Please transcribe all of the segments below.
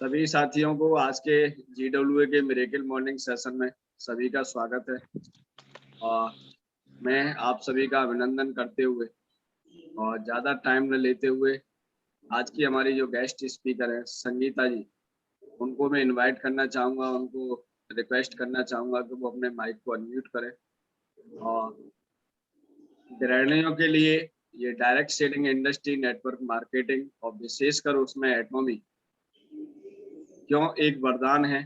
सभी साथियों को आज के GWA के मिरेकल मॉर्निंग सेशन में सभी का स्वागत है। और मैं आप सभी का अभिनंदन करते हुए और ज़्यादा टाइम न लेते हुए आज की हमारी जो गेस्ट स्पीकर है संगीता जी, उनको मैं इनवाइट करना चाहूँगा, उनको रिक्वेस्ट करना चाहूँगा कि वो अपने माइक को अनम्यूट करें। और गृहिणियों के लिए ये direct selling industry network marketing और विशेषकर उसमें एटॉमी क्यों एक वरदान है,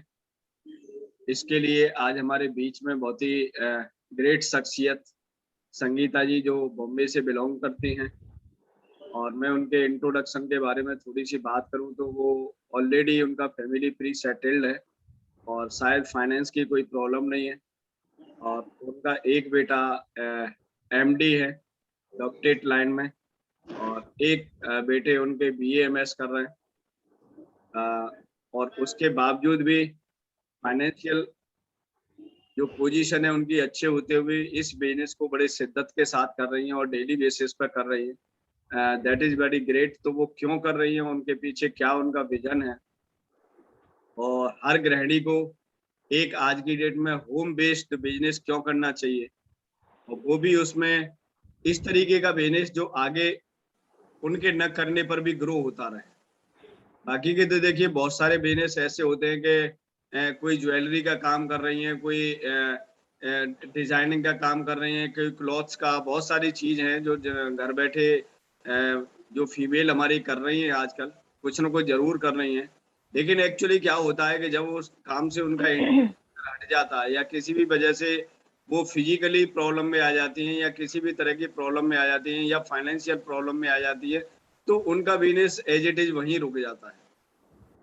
इसके लिए आज हमारे बीच में बहुत ही ग्रेट शख्सियत संगीता जी जो बॉम्बे से बिलोंग करती हैं। और मैं उनके इंट्रोडक्शन के बारे में थोड़ी सी बात करूं तो वो ऑलरेडी उनका फैमिली प्री सेटल्ड है और शायद फाइनेंस की कोई प्रॉब्लम नहीं है। और उनका एक बेटा MD है डॉक्टरेट लाइन में, और एक बेटे उनके BA MS कर रहे हैं। और उसके बावजूद भी फाइनेंशियल जो पोजीशन है उनकी अच्छे होते हुए इस बिजनेस को बड़े शिद्दत के साथ कर रही हैं और डेली बेसिस पर कर रही हैं। That is very great. तो वो क्यों कर रही हैं, उनके पीछे क्या उनका विजन है, और हर गृहिणी को एक आज की डेट में होम बेस्ड बिजनेस क्यों करना चाहिए, और वो भी उसमें इस तरीके का बिजनेस जो आगे उनके न करने पर भी ग्रो होता रहे। बाकी के तो देखिए बहुत सारे बिजनेस ऐसे होते हैं कि कोई ज्वेलरी का काम कर रही हैं, कोई डिजाइनिंग का काम कर रही हैं, कोई क्लॉथ्स का, बहुत सारी चीज हैं जो घर बैठे जो फीमेल हमारी कर रही हैं आजकल, कुछ ना कुछ जरूर कर रही हैं। लेकिन एक्चुअली क्या होता है कि जब उस काम से उनका इंटरेस्ट हट जाता है या किसी भी वजह से वो फिजिकली प्रॉब्लम में आ जाती हैं या किसी भी तरह की प्रॉब्लम में आ जाती हैं या फाइनेंशियल प्रॉब्लम में आ जाती है, तो उनका बिजनेस एज इट इज वहीं रुक जाता है।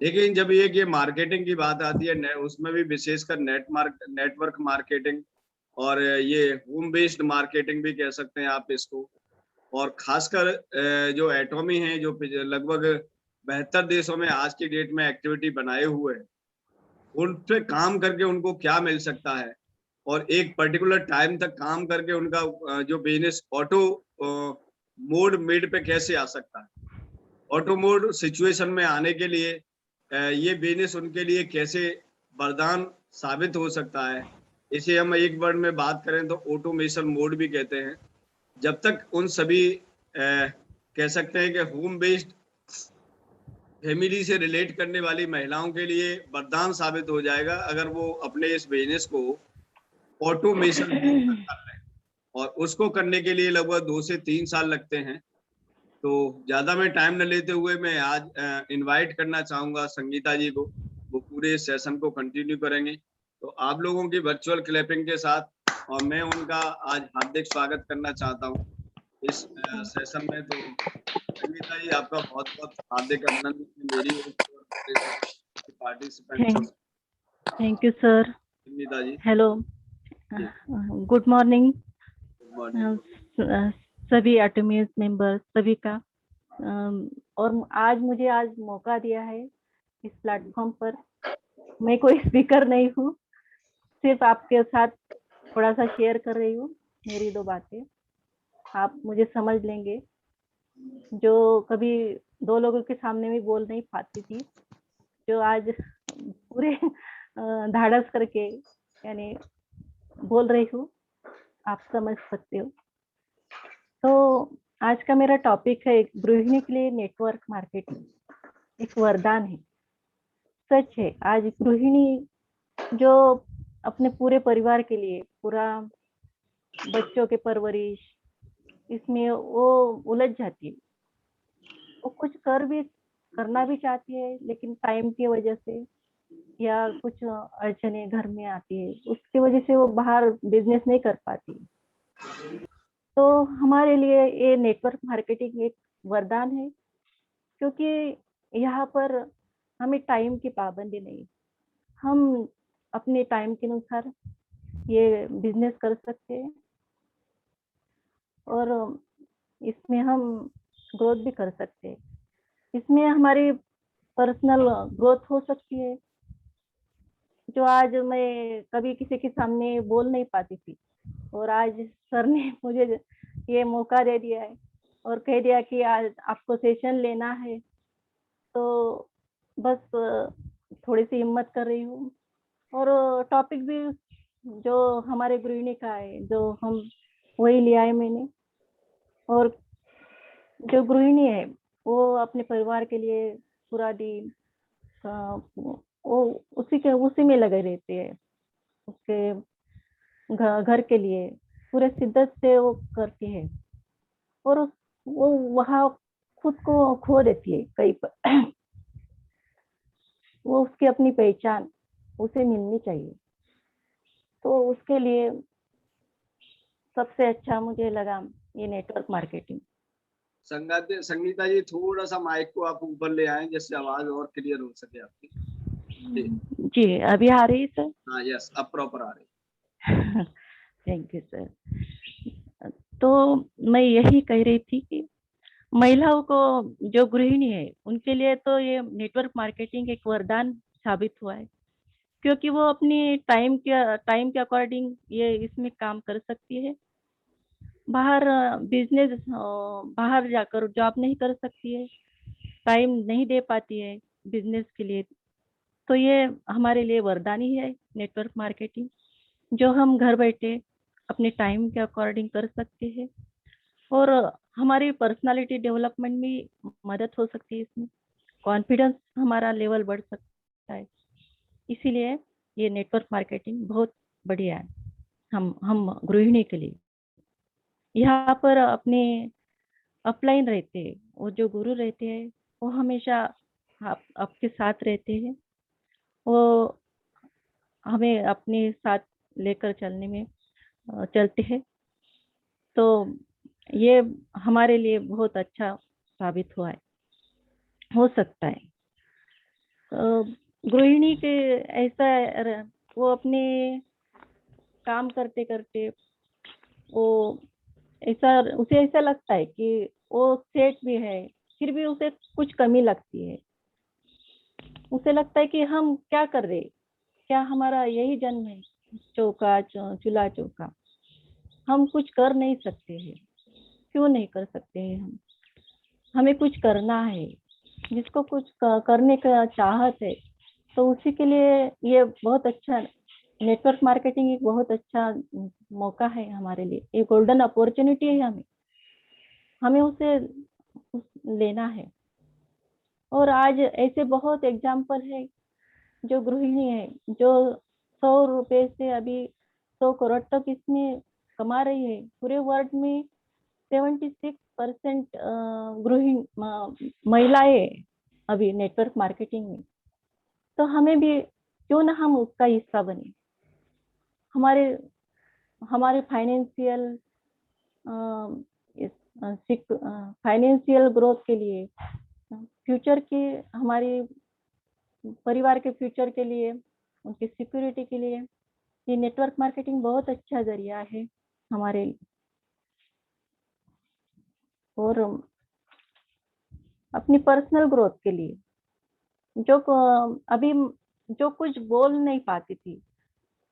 लेकिन जब ये मार्केटिंग की बात आती है, उसमें भी विशेषकर नेटवर्क मार्केटिंग और ये होम बेस्ड मार्केटिंग भी कह सकते हैं आप इसको। और खासकर जो एटॉमी है जो लगभग 72 देशों में आज की डेट में एक्टिविटी बनाए हुए हैं, उन पे काम करके उनको क्या मिल सकता है, और एक पर्टिकुलर टाइम तक काम करके उनका जो बिजनेस ऑटो मोड मिड पे कैसे आ सकता है। ऑटो मोड सिचुएशन में आने के लिए ये बिजनेस उनके लिए कैसे वरदान साबित हो सकता है। इसे हम एक वर्ड में बात करें तो ऑटोमेशन मोड भी कहते हैं। जब तक उन सभी कह सकते हैं कि होम बेस्ड फैमिली से रिलेट करने वाली महिलाओं के लिए वरदान साबित हो जाएगा अगर वो अपने इस बिजनेस को ऑटोमेशन मोड तक कर लें। और उसको करने के लिए लगभग 2 से 3 साल लगते हैं। तो ज्यादा मैं टाइम न लेते हुए मैं आज इनवाइट करना चाहूंगा संगीता जी को, वो पूरे सेशन को कंटिन्यू करेंगे। तो आप लोगों की वर्चुअल क्लैपिंग के साथ और मैं उनका आज हार्दिक स्वागत करना चाहता हूँ इस सेशन में। तो संगीता जी आपका बहुत बहुत हार्दिक अभिनंदन मेरी ओर से और पूरे session participants. Thank you sir. Sangeeta ji hello, जी, गुड मॉर्निंग गुड मॉर्निंग। सभी एटॉमी मेंबर्स सभी का। और आज मौका दिया है इस प्लेटफॉर्म पर। मैं कोई स्पीकर नहीं हूँ, सिर्फ आपके साथ थोड़ा सा शेयर कर रही हूँ मेरी 2 बातें। आप मुझे समझ लेंगे, जो कभी 2 लोगों के सामने भी बोल नहीं पाती थी, जो आज पूरे धाड़स करके यानी बोल रही हूँ, आप समझ सकते हो। तो आज का मेरा टॉपिक है, गृहिणी के लिए नेटवर्क मार्केटिंग एक वरदान है। सच है, आज गृहिणी जो अपने पूरे परिवार के लिए, पूरा बच्चों के परवरिश, इसमें वो उलझ जाती है। वो कुछ करना भी चाहती है, लेकिन टाइम की वजह से या कुछ अड़चने घर में आती है, उसकी वजह से वो बाहर बिजनेस नहीं कर पाती। तो हमारे लिए ये नेटवर्क मार्केटिंग एक वरदान है, क्योंकि यहाँ पर हमें टाइम की पाबंदी नहीं, हम अपने टाइम के अनुसार ये बिजनेस कर सकते हैं और इसमें हम ग्रोथ भी कर सकते हैं। इसमें हमारी पर्सनल ग्रोथ हो सकती है, जो आज मैं कभी किसी के सामने बोल नहीं पाती थी, और आज सर ने मुझे ये मौका दे दिया है और कह दिया कि आज आपको सेशन लेना है। तो बस थोड़ी सी हिम्मत कर रही हूँ। और टॉपिक भी जो हमारे गृहिणी का है, जो हम वही लिया है मैंने। और जो गृहिणी है वो अपने परिवार के लिए पूरा दिन वो उसी में लगे रहते हैं, उसके घर के लिए पूरे शिद्दत से वो करती है। और वो वहाँ खुद को खो देती है कहीं पर। वो उसकी अपनी पहचान उसे मिलनी चाहिए। तो उसके लिए सबसे अच्छा मुझे लगा ये नेटवर्क मार्केटिंग। संगीता जी, थोड़ा सा माइक को आप ऊपर ले आए जिससे आवाज और क्लियर हो सके आपकी। जी। जी, अभी आ रही है सर? हाँ, यस, अब प्रॉपर आ रही। Thank you sir. तो मैं यही कह रही थी कि महिलाओं को, जो गृहिणी है, उनके लिए तो ये नेटवर्क मार्केटिंग एक वरदान साबित हुआ है, क्योंकि वो अपनी टाइम के अकॉर्डिंग ये इसमें काम कर सकती है। बाहर बिजनेस बाहर जाकर जॉब नहीं कर सकती है, टाइम नहीं दे पाती है बिजनेस के लिए। तो ये हमारे लिए वरदान ही है नेटवर्क मार्केटिंग, जो हम घर बैठे अपने टाइम के अकॉर्डिंग कर सकते हैं। और हमारी पर्सनालिटी डेवलपमेंट में मदद हो सकती है इसमें, कॉन्फिडेंस हमारा लेवल बढ़ सकता है। इसीलिए ये नेटवर्क मार्केटिंग बहुत बढ़िया है हम गृहिणी के लिए। यहाँ पर अपने अपलाइन रहते हैं, वो जो गुरु रहते हैं वो हमेशा आपके साथ रहते हैं। वो हमें अपने साथ लेकर चलने में चलते हैं। तो ये हमारे लिए बहुत अच्छा साबित हुआ है, हो सकता है। गृहिणी के ऐसा वो अपने काम करते करते वो उसे ऐसा लगता है कि वो सेट भी है, फिर भी उसे कुछ कमी लगती है। उसे लगता है कि हम क्या कर रहे, क्या हमारा यही जन्म है, चौका चूल्हा चौका, हम कुछ कर नहीं सकते हैं? क्यों नहीं कर सकते हैं हम? हमें कुछ करना है। जिसको कुछ करने का चाहत है, तो उसी के लिए ये बहुत अच्छा नेटवर्क मार्केटिंग एक बहुत अच्छा मौका है हमारे लिए, एक गोल्डन अपॉर्चुनिटी है। हमें हमें उसे लेना है। और आज ऐसे बहुत एग्जाम्पल है, जो गृहिणी है, जो 100 रुपए से अभी 100 करोड़ तक इसमें कमा रही है। पूरे वर्ल्ड में 76% गृहिणी महिलाएं अभी नेटवर्क मार्केटिंग में। तो हमें भी क्यों ना हम उसका हिस्सा बने। हमारे हमारे फाइनेंशियल ग्रोथ के लिए, फ्यूचर की, हमारी परिवार के फ्यूचर के लिए, उनकी सिक्योरिटी के लिए ये नेटवर्क मार्केटिंग बहुत अच्छा जरिया है हमारे लिए। और अपनी पर्सनल ग्रोथ के लिए, जो अभी जो कुछ बोल नहीं पाती थी,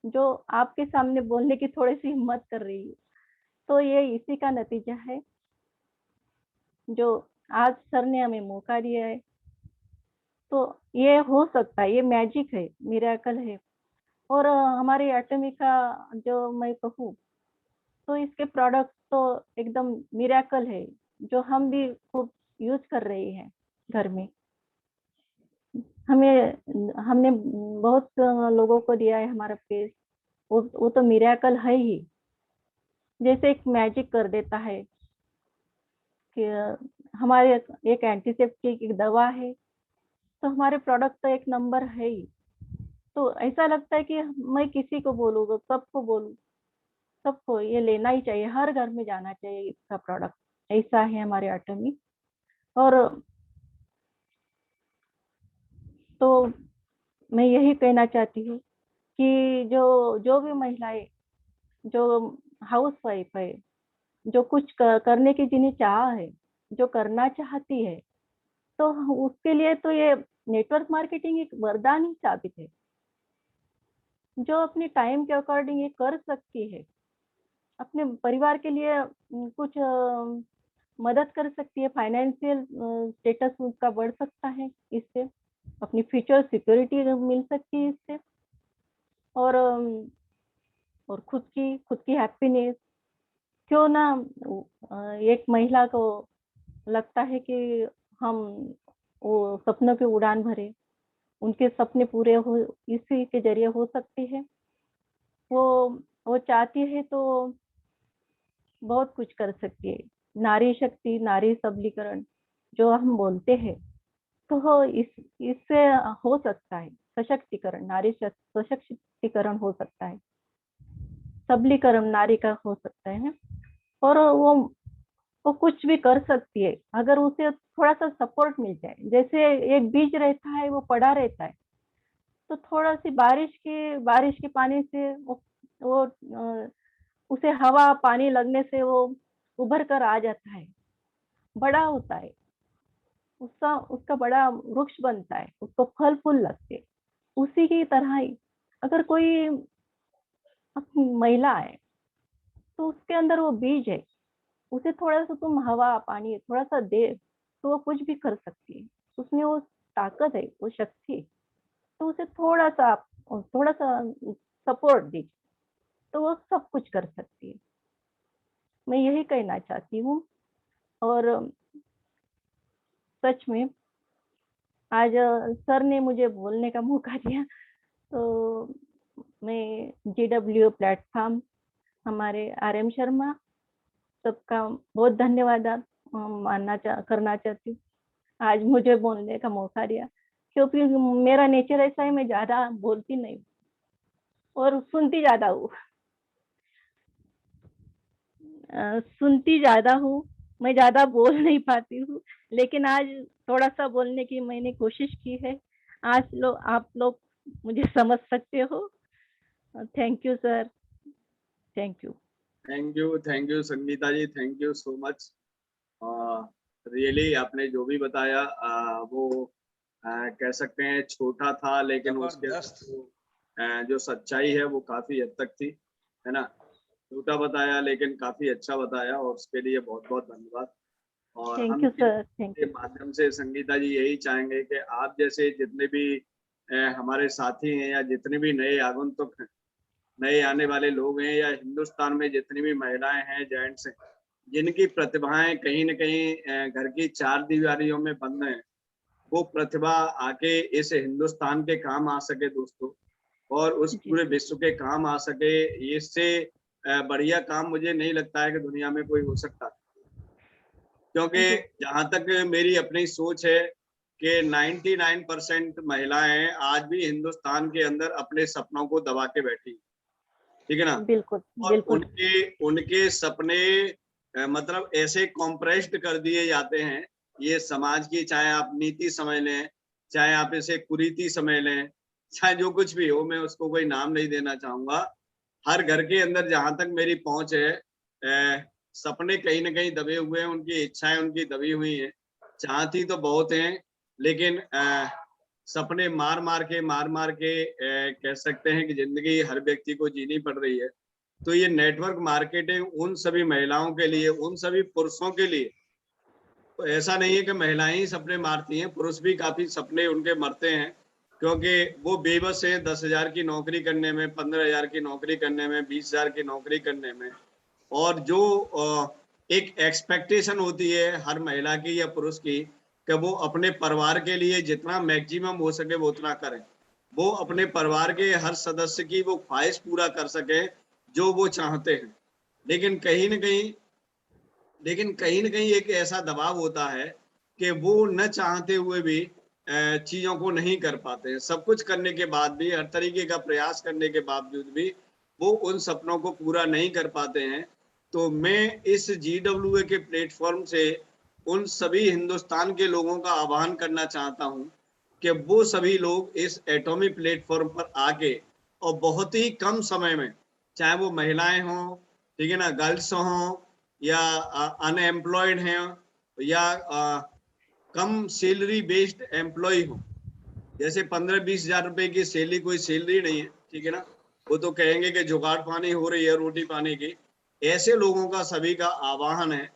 जो आपके सामने बोलने की थोड़ी सी हिम्मत कर रही है, तो ये इसी का नतीजा है, जो आज सर ने हमें मौका दिया है। तो ये हो सकता है, ये मैजिक है, मिरेकल है। और हमारी एटमी का जो मैं कहूँ, तो इसके प्रोडक्ट तो एकदम मिरेकल है, जो हम भी खूब यूज कर रहे हैं घर में। हमें हमने बहुत लोगों को दिया है हमारा फेस। वो तो मिरेकल है ही, जैसे एक मैजिक कर देता है कि हमारे एक एंटीसेप्टिक एक दवा है, तो हमारे प्रोडक्ट तो एक नंबर है ही। तो ऐसा लगता है कि मैं किसी को बोलूँ, सबको बोलूँ, सबको ये लेना ही चाहिए, हर घर में जाना चाहिए इसका प्रोडक्ट। ऐसा है हमारे एटमी। और तो मैं यही कहना चाहती हूँ कि जो जो भी महिलाएं, जो हाउस वाइफ है, जो कुछ करने की जिन्हें चाह है, जो करना चाहती है, तो उसके लिए तो ये नेटवर्क मार्केटिंग एक वरदान ही साबित है, जो अपने टाइम के अकॉर्डिंग ये कर सकती है। अपने परिवार के लिए कुछ मदद कर सकती है, फाइनेंशियल स्टेटस उसका बढ़ सकता है इससे। अपनी फ्यूचर सिक्योरिटी मिल सकती है इससे, और खुद की हैप्पीनेस। क्यों ना एक महिला को लगता है कि हम वो सपनों की उड़ान भरे, उनके सपने पूरे हो इसी के जरिए हो सकते हैं। वो चाहती है तो बहुत कुछ कर सकती है। नारी शक्ति, नारी सबलीकरण जो हम बोलते हैं, तो इससे हो सकता है सशक्तिकरण, नारी सशक्तिकरण हो सकता है, सबलीकरण नारी का हो सकता है। और वो कुछ भी कर सकती है अगर उसे थोड़ा सा सपोर्ट मिल जाए। जैसे एक बीज रहता है, वो पड़ा रहता है, तो थोड़ा सी बारिश के पानी से वो उसे हवा पानी लगने से वो उभर कर आ जाता है, बड़ा होता है, उसका उसका बड़ा वृक्ष बनता है, उसको फल फूल लगते हैं। उसी की तरह ही अगर कोई महिला है, तो उसके अंदर वो बीज है, उसे थोड़ा सा तुम हवा पानी थोड़ा सा दे, तो वो कुछ भी कर सकती है। उसमें वो ताकत है, वो शक्ति है। तो उसे थोड़ा सा सपोर्ट दीजिए, तो वो सब कुछ कर सकती है। मैं यही कहना चाहती हूँ। और सच में आज सर ने मुझे बोलने का मौका दिया, तो मैं GW प्लेटफॉर्म, हमारे RM शर्मा, सबका बहुत धन्यवाद करना चाहती हूँ। आज मुझे बोलने का मौका दिया, क्योंकि मेरा नेचर ऐसा है, मैं ज्यादा बोलती नहीं और सुनती ज्यादा हूँ। सुनती ज्यादा हूँ, मैं ज्यादा बोल नहीं पाती हूँ, लेकिन आज थोड़ा सा बोलने की मैंने कोशिश की है। आप लोग मुझे समझ सकते हो। Thank you sir, thank you. Thank you Sangeeta ji, thank you so much. Really आपने जो भी बताया वो कह सकते हैं छोटा था, लेकिन उसके जो सच्चाई है वो काफी हद तक थी, है ना। छोटा बताया लेकिन काफी अच्छा बताया, और उसके लिए बहुत बहुत धन्यवाद। और थैंक हम यू सर, थैंक के यू। माध्यम से संगीता जी यही चाहेंगे कि आप जैसे जितने भी हमारे साथी हैं, या जितने भी नए आगंतुक हैं, नए आने वाले लोग हैं, या हिंदुस्तान में जितनी भी महिलाएं हैं, जेंट्स हैं, जिनकी प्रतिभाएं कहीं न कहीं घर की चार दीवारियों में बंद हैं, वो प्रतिभा आके इस हिंदुस्तान के काम आ सके दोस्तों, और उस जी पूरे विश्व के काम आ सके। इससे बढ़िया काम मुझे नहीं लगता है कि दुनिया में कोई हो सकता, क्योंकि जी जहां तक मेरी अपनी सोच है कि 99% महिलाएं आज भी हिंदुस्तान के अंदर अपने सपनों को दबा के बैठी, ठीक है ना। बिल्कुल और बिल्कुल। उनके उनके सपने मतलब ऐसे कॉम्प्रेस्ड कर दिए जाते हैं, ये समाज की, चाहे आप नीति समझ लें, चाहे आप इसे कुरीति समझ लें, चाहे जो कुछ भी हो, मैं उसको कोई नाम नहीं देना चाहूंगा। हर घर के अंदर जहां तक मेरी पहुंच है, सपने कहीं ना कहीं दबे हुए हैं, उनकी इच्छाएं उनकी दबी हुई हैं। चाहती तो बहुत हैं, लेकिन सपने मार मार के कह सकते हैं कि जिंदगी हर व्यक्ति को जीनी पड़ रही है। तो ये नेटवर्क मार्केटिंग उन सभी महिलाओं के लिए, उन सभी पुरुषों के लिए, तो ऐसा नहीं है कि महिलाएं ही सपने मारती हैं, पुरुष भी काफी सपने उनके मरते हैं, क्योंकि वो बेबस हैं 10,000 की नौकरी करने में, 15,000 की नौकरी करने में, 20,000 की नौकरी करने में। और जो एक एक्सपेक्टेशन होती है हर महिला की या पुरुष की, कि वो अपने परिवार के लिए जितना मैक्सिमम हो सके वो उतना करें, वो अपने परिवार के हर सदस्य की वो ख्वाहिश पूरा कर सके जो वो चाहते हैं। लेकिन कहीं न कहीं एक ऐसा दबाव होता है कि वो न चाहते हुए भी चीज़ों को नहीं कर पाते हैं। सब कुछ करने के बाद भी, हर तरीके का प्रयास करने के बावजूद भी वो उन सपनों को पूरा नहीं कर पाते हैं। तो मैं इस GWA के प्लेटफ़ॉर्म से उन सभी हिंदुस्तान के लोगों का आह्वान करना चाहता हूँ कि वो सभी लोग इस एटॉमिक प्लेटफ़ॉर्म पर आके, और बहुत ही कम समय में, चाहे वो महिलाएँ हों, ठीक है ना, गर्ल्स हों, या अनएम्प्लॉयड हैं, या कम सैलरी बेस्ड एम्प्लॉय हो, जैसे 15-20 हजार रुपए की सैलरी कोई सैलरी नहीं है, ठीक है ना। वो तो कहेंगे कि जुगाड़ पानी हो रही है रोटी पानी की। ऐसे लोगों का सभी का आह्वान है,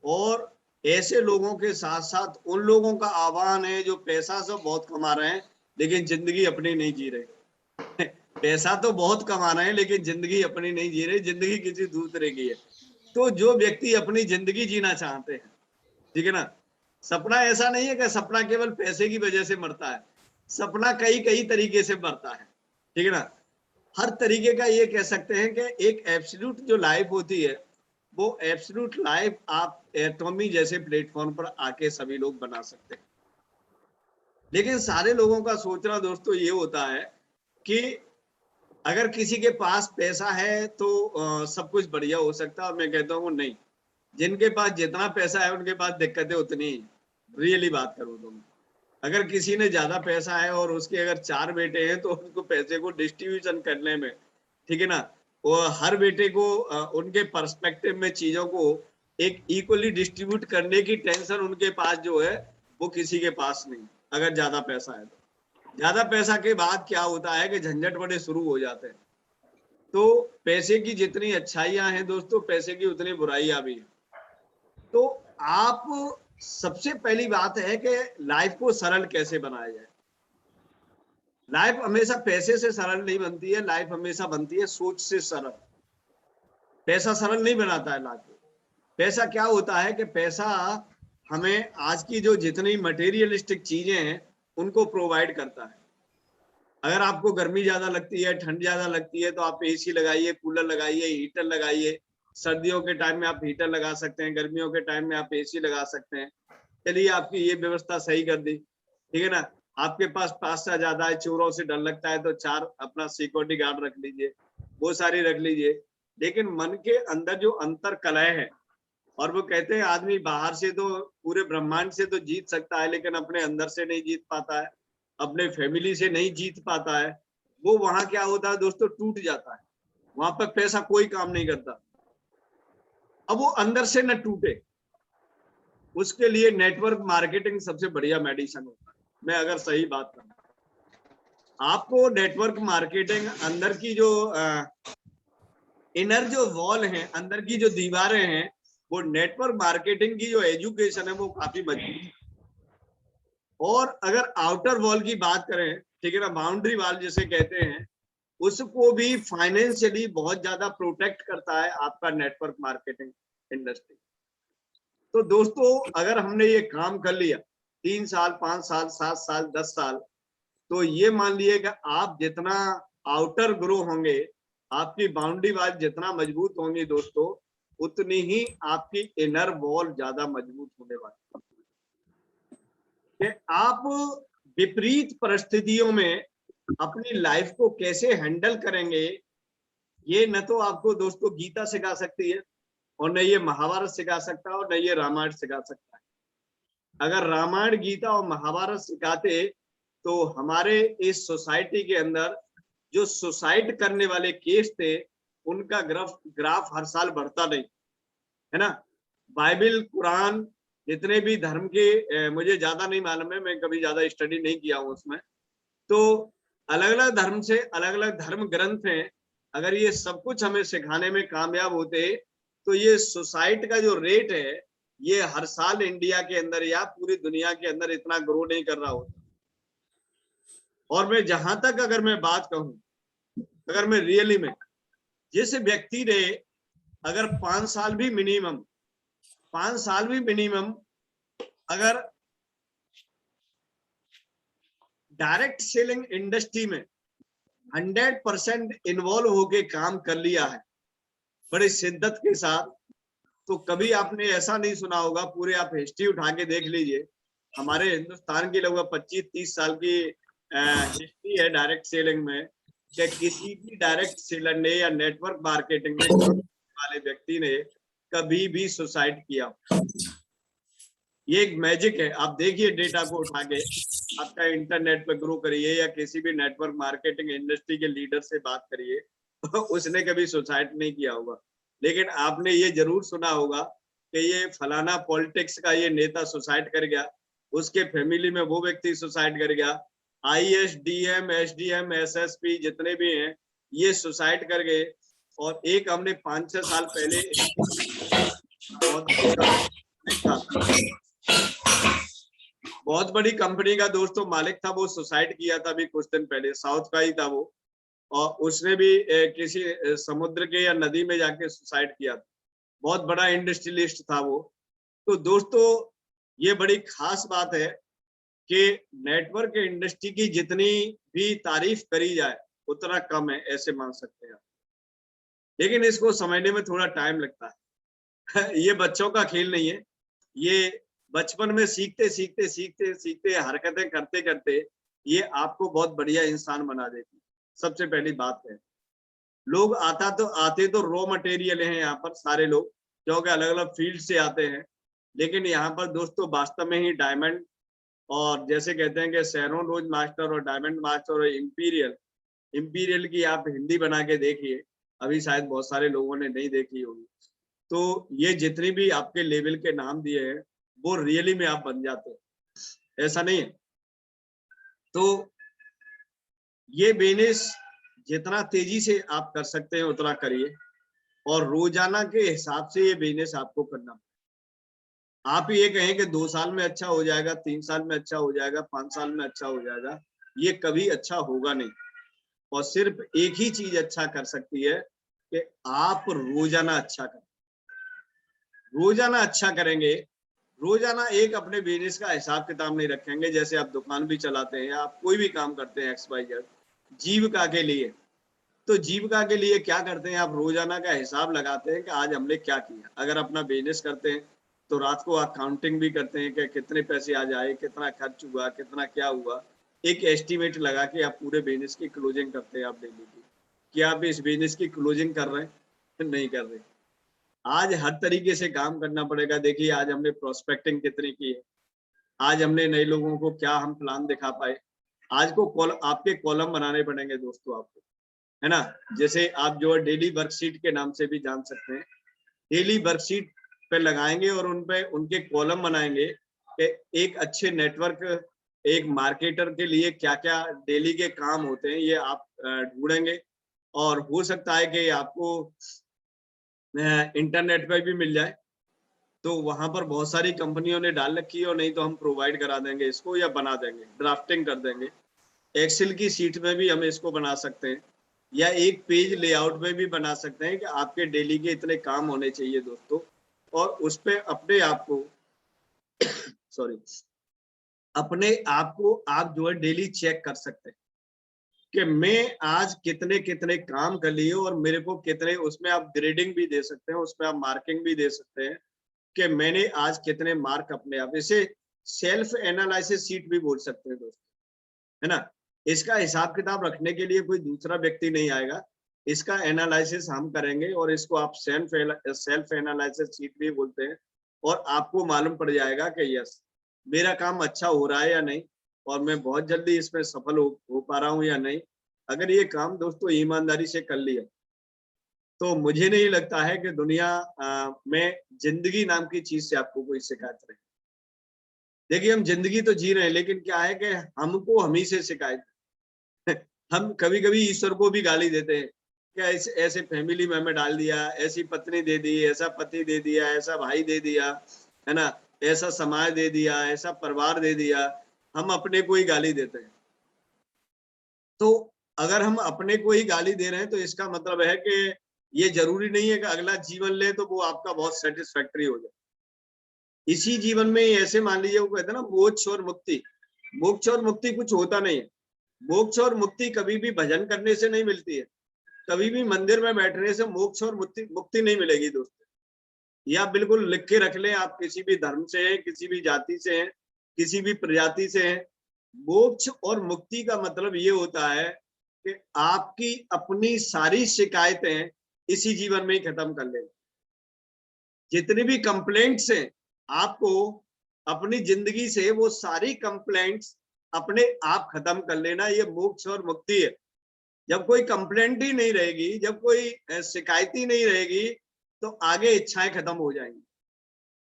और ऐसे लोगों के साथ साथ उन लोगों का आह्वान है जो पैसा तो बहुत कमा रहे हैं लेकिन जिंदगी अपनी नहीं जी रहे। पैसा तो बहुत कमा रहे हैं लेकिन जिंदगी अपनी नहीं जी रहे, जिंदगी किसी दूसरे की है। तो जो व्यक्ति अपनी जिंदगी जीना चाहते हैं, ठीक है ना, सपना ऐसा नहीं है कि सपना केवल पैसे की वजह से मरता है, सपना कई कई तरीके से मरता है, ठीक है ना। हर तरीके का ये कह सकते हैं कि एक एब्सोल्यूट जो लाइफ होती है, वो एब्सोल्यूट लाइफ आप एटॉमी जैसे प्लेटफॉर्म पर आके सभी लोग बना सकते हैं। लेकिन सारे लोगों का सोचना दोस्तों ये होता है कि अगर किसी के पास पैसा है तो सब कुछ बढ़िया हो सकता है, और मैं कहता हूँ नहीं, जिनके पास जितना पैसा है उनके पास दिक्कतें उतनी ही। रियली बात करूँ तो अगर किसी ने ज्यादा पैसा है और उसके अगर 4 बेटे हैं तो उसको पैसे को डिस्ट्रीब्यूशन करने में, ठीक है ना, वो हर बेटे को उनके पर्सपेक्टिव में चीजों को एक इक्वली डिस्ट्रीब्यूट करने की टेंशन उनके पास जो है वो किसी के पास नहीं, अगर ज्यादा पैसा है तो। ज्यादा पैसा के बाद क्या होता है कि झंझट बड़े शुरू हो जाते हैं। तो पैसे की जितनी अच्छाइयां हैं दोस्तों, पैसे की उतनी बुराइयां भी हैं। तो आप सबसे पहली बात है कि लाइफ को सरल कैसे बनाया जाए। लाइफ हमेशा पैसे से सरल नहीं बनती है, लाइफ हमेशा बनती है सोच से सरल। पैसा सरल नहीं बनाता है लाइफ को। पैसा क्या होता है कि पैसा हमें आज की जो जितनी मटेरियलिस्टिक चीजें हैं उनको प्रोवाइड करता है। अगर आपको गर्मी ज्यादा लगती है, ठंड ज्यादा लगती है, तो आप एसी लगाइए, कूलर लगाइए, हीटर लगाइए। सर्दियों के टाइम में आप हीटर लगा सकते हैं, गर्मियों के टाइम में आप एसी लगा सकते हैं। चलिए आपकी ये व्यवस्था सही कर दी, ठीक है ना। आपके पास पैसा ज्यादा है, चोरों से डर लगता है, तो 4 अपना सिक्योरिटी गार्ड रख लीजिए, वो सारी रख लीजिए। लेकिन मन के अंदर जो अंतर कलह है, और वो कहते हैं आदमी बाहर से तो पूरे ब्रह्मांड से तो जीत सकता है लेकिन अपने अंदर से नहीं जीत पाता है, अपने फैमिली से नहीं जीत पाता है, वो वहां क्या होता है दोस्तों, टूट जाता है। वहां पर पैसा कोई काम नहीं करता। अब वो अंदर से न टूटे, उसके लिए नेटवर्क मार्केटिंग सबसे बढ़िया मेडिसिन होता है। मैं अगर सही बात करूं, आपको नेटवर्क मार्केटिंग अंदर की जो इनर जो वॉल है, अंदर की जो दीवारें हैं, वो नेटवर्क मार्केटिंग की जो एजुकेशन है वो काफी मजबूत है। और अगर आउटर वॉल की बात करें, ठीक है ना, बाउंड्री वॉल जिसे कहते हैं, उसको भी फाइनेंशियली बहुत ज्यादा प्रोटेक्ट करता है आपका नेटवर्क मार्केटिंग इंडस्ट्री। तो दोस्तों अगर हमने ये काम कर लिया 3 साल, 5 साल, 7 साल, 10 साल, तो ये मान लिए कि आप जितना आउटर ग्रो होंगे, आपकी बाउंड्री वॉल जितना मजबूत होंगी दोस्तों, उतनी ही आपकी इनर वॉल ज्यादा मजबूत होने वाली है। कि आप विपरीत परिस्थितियों में अपनी लाइफ को कैसे हैंडल करेंगे, ये न तो आपको दोस्तों गीता सिखा सकती है, और न ये महाभारत सिखा सकता है, और न ये रामायण सिखा सकता है। अगर रामायण, गीता और महाभारत सिखाते तो हमारे इस सोसाइटी के अंदर जो सुसाइड करने वाले केस थे उनका ग्राफ हर साल बढ़ता नहीं, है ना। बाइबल, कुरान, जितने भी धर्म के मुझे ज्यादा नहीं मालूम है, मैं कभी ज्यादा स्टडी नहीं किया हूँ उसमें, तो अलग अलग धर्म से अलग अलग धर्म ग्रंथ हैं। अगर ये सब कुछ हमें सिखाने में कामयाब होते तो ये सुसाइड का जो रेट है ये हर साल इंडिया के अंदर या पूरी दुनिया के अंदर इतना ग्रो नहीं कर रहा होता। और मैं जहां तक अगर मैं बात कहूं, अगर मैं रियली में, जिस व्यक्ति ने अगर 5 साल भी मिनिमम अगर डायरेक्ट सेलिंग इंडस्ट्री में 100% इन्वॉल्व होके काम कर लिया है बड़ी शिद्दत के साथ, तो कभी आपने ऐसा नहीं सुना होगा, पूरे आप हिस्ट्री उठा के देख लीजिए, हमारे हिंदुस्तान की लगभग 25-30 साल की हिस्ट्री है डायरेक्ट सेलिंग में, कि किसी भी डायरेक्ट सेलर ने या नेटवर्क मार्केटिंग में वाले व्यक्ति ने कभी भी सुसाइड किया। ये एक मैजिक है। आप देखिए डेटा को उठा के, आपका इंटरनेट पे ग्रो करिए या किसी भी नेटवर्क मार्केटिंग इंडस्ट्री के लीडर से बात करिए, उसने कभी सुसाइड नहीं किया होगा। लेकिन आपने ये जरूर सुना होगा कि ये फलाना पॉलिटिक्स का ये नेता सुसाइड कर गया, उसके फैमिली में वो व्यक्ति सुसाइड कर गया, IAS, DM, SDM, SSP जितने भी हैं ये सुसाइड कर गए। और एक हमने 5-6 साल पहले था, बहुत बड़ी कंपनी का दोस्तों मालिक था, वो सुसाइड किया था अभी कुछ दिन पहले, साउथ का ही था वो, और उसने भी किसी समुद्र के या नदी में जाके सुसाइड किया था। बहुत बड़ा इंडस्ट्रियलिस्ट था वो। तो दोस्तों ये बड़ी खास बात है कि नेटवर्क इंडस्ट्री की जितनी भी तारीफ करी जाए उतना कम है, ऐसे मान सकते हैं। लेकिन इसको समझने में थोड़ा टाइम लगता है। ये बच्चों का खेल नहीं है, ये बचपन में सीखते सीखते सीखते सीखते हरकतें करते करते ये आपको बहुत बढ़िया इंसान बना देती। सबसे पहली बात है, लोग आते तो रॉ मटेरियल हैं यहाँ पर सारे लोग, जो कि अलग अलग फील्ड से आते हैं, लेकिन यहाँ पर दोस्तों वास्तव में ही डायमंड, और जैसे कहते हैं कि सैरोन रोज मास्टर और डायमंड मास्टर और इंपीरियल की आप हिंदी बना के देखिए, अभी शायद बहुत सारे लोगों ने नहीं देखी होगी। तो ये जितनी भी आपके लेवल के नाम दिए हैं वो रियली में आप बन जाते हैं, ऐसा नहीं है। तो ये बिजनेस जितना तेजी से आप कर सकते हैं उतना करिए, और रोजाना के हिसाब से ये बिजनेस आपको करना। आप ये कहें कि 2 साल में अच्छा हो जाएगा, 3 साल में अच्छा हो जाएगा, 5 साल में अच्छा हो जाएगा, ये कभी अच्छा होगा नहीं। और सिर्फ एक ही चीज अच्छा कर सकती है कि आप रोजाना अच्छा करें। रोजाना अच्छा करेंगे, रोजाना एक अपने बिजनेस का हिसाब किताब नहीं रखेंगे, जैसे आप दुकान भी चलाते हैं, आप कोई भी काम करते हैं XYZ जीविका के लिए, तो जीविका के लिए क्या करते हैं, आप रोजाना का हिसाब लगाते हैं कि आज हमने क्या किया। अगर अपना बिजनेस करते हैं तो रात को अकाउंटिंग भी करते हैं कि कितने पैसे आज आए, कितना खर्च हुआ, कितना क्या हुआ, एक एस्टिमेट लगा के आप पूरे बिजनेस की क्लोजिंग करते हैं आप डेली की, कि आप इस बिजनेस की क्लोजिंग कर रहे हैं नहीं कर रहे। आज हर तरीके से काम करना पड़ेगा। देखिए आज हमने प्रोस्पेक्टिंग कितनी की है, आज हमने नए लोगों को क्या हम प्लान दिखा पाए। आज को आपके कॉलम बनाने पड़ेंगे दोस्तों आपको, है ना। जैसे आप जो डेली वर्कशीट के नाम से भी जान सकते हैं, डेली वर्कशीट पे लगाएंगे और उन पे उनके कॉलम बनाएंगे कि एक अच्छे नेटवर्क, एक मार्केटर के लिए क्या क्या डेली के काम होते हैं, ये आप ढूंढेंगे। और हो सकता है कि आपको इंटरनेट पे भी मिल जाए, तो वहां पर बहुत सारी कंपनियों ने डाल रखी है, और नहीं तो हम प्रोवाइड करा देंगे इसको या बना देंगे, ड्राफ्टिंग कर देंगे। एक्सेल की सीट में भी हम इसको बना सकते हैं, या एक पेज लेआउट में भी बना सकते हैं कि आपके डेली के इतने काम होने चाहिए दोस्तों, और उस पे अपने आप को सॉरी अपने आप को आप जो है डेली चेक कर सकते हैं कि मैं आज कितने कितने काम कर लिए, और मेरे को कितने, उसमें आप ग्रेडिंग भी दे सकते हैं, उसमें आप मार्किंग भी दे सकते हैं कि मैंने आज कितने मार्क अपने आप। इसे सेल्फ एनालिसिस सीट भी बोल सकते हैं दोस्तों, है ना। इसका हिसाब किताब रखने के लिए कोई दूसरा व्यक्ति नहीं आएगा, इसका एनालिसिस हम करेंगे, और इसको आप सेल्फ एनालिसिस सीट भी बोलते हैं। और आपको मालूम पड़ जाएगा कि यस मेरा काम अच्छा हो रहा है या नहीं, और मैं बहुत जल्दी इसमें सफल हो पा रहा हूँ या नहीं। अगर ये काम दोस्तों ईमानदारी से कर लिया तो मुझे नहीं लगता है कि दुनिया में जिंदगी नाम की चीज से आपको कोई शिकायत रहे। देखिए हम जिंदगी तो जी रहे हैं, लेकिन क्या है कि हमको हम ही से शिकायत हम कभी कभी ईश्वर को भी गाली देते हैं, क्या ऐसे फैमिली में हमें डाल दिया, ऐसी पत्नी दे दी, ऐसा पति दे दिया, ऐसा भाई दे दिया, है ना, ऐसा समाज दे दिया, ऐसा परिवार दे दिया। हम अपने को ही गाली देते हैं। तो अगर हम अपने को ही गाली दे रहे हैं तो इसका मतलब है कि ये जरूरी नहीं है कि अगला जीवन ले तो वो आपका बहुत सेटिस्फैक्टरी हो जाए। इसी जीवन में ऐसे मान लीजिए, वो कहते हैं ना मोक्ष और मुक्ति, मोक्ष और मुक्ति कुछ होता नहीं है। मोक्ष और मुक्ति कभी भी भजन करने से नहीं मिलती है, कभी भी मंदिर में बैठने से मोक्ष और मुक्ति नहीं मिलेगी दोस्तों। ये आप बिल्कुल लिख के रख लें, आप किसी भी धर्म से हैं, किसी भी जाति से हैं, किसी भी प्रजाति से हैं। मोक्ष और मुक्ति का मतलब ये होता है कि आपकी अपनी सारी शिकायतें इसी जीवन में ही खत्म कर लेना। जितनी भी कंप्लेंट्स हैं आपको अपनी जिंदगी से, वो सारी कंप्लेंट्स अपने आप खत्म कर लेना, ये मोक्ष और मुक्ति है। जब कोई कंप्लेंट ही नहीं रहेगी, जब कोई शिकायत ही नहीं रहेगी, तो आगे इच्छाएं खत्म हो जाएंगी,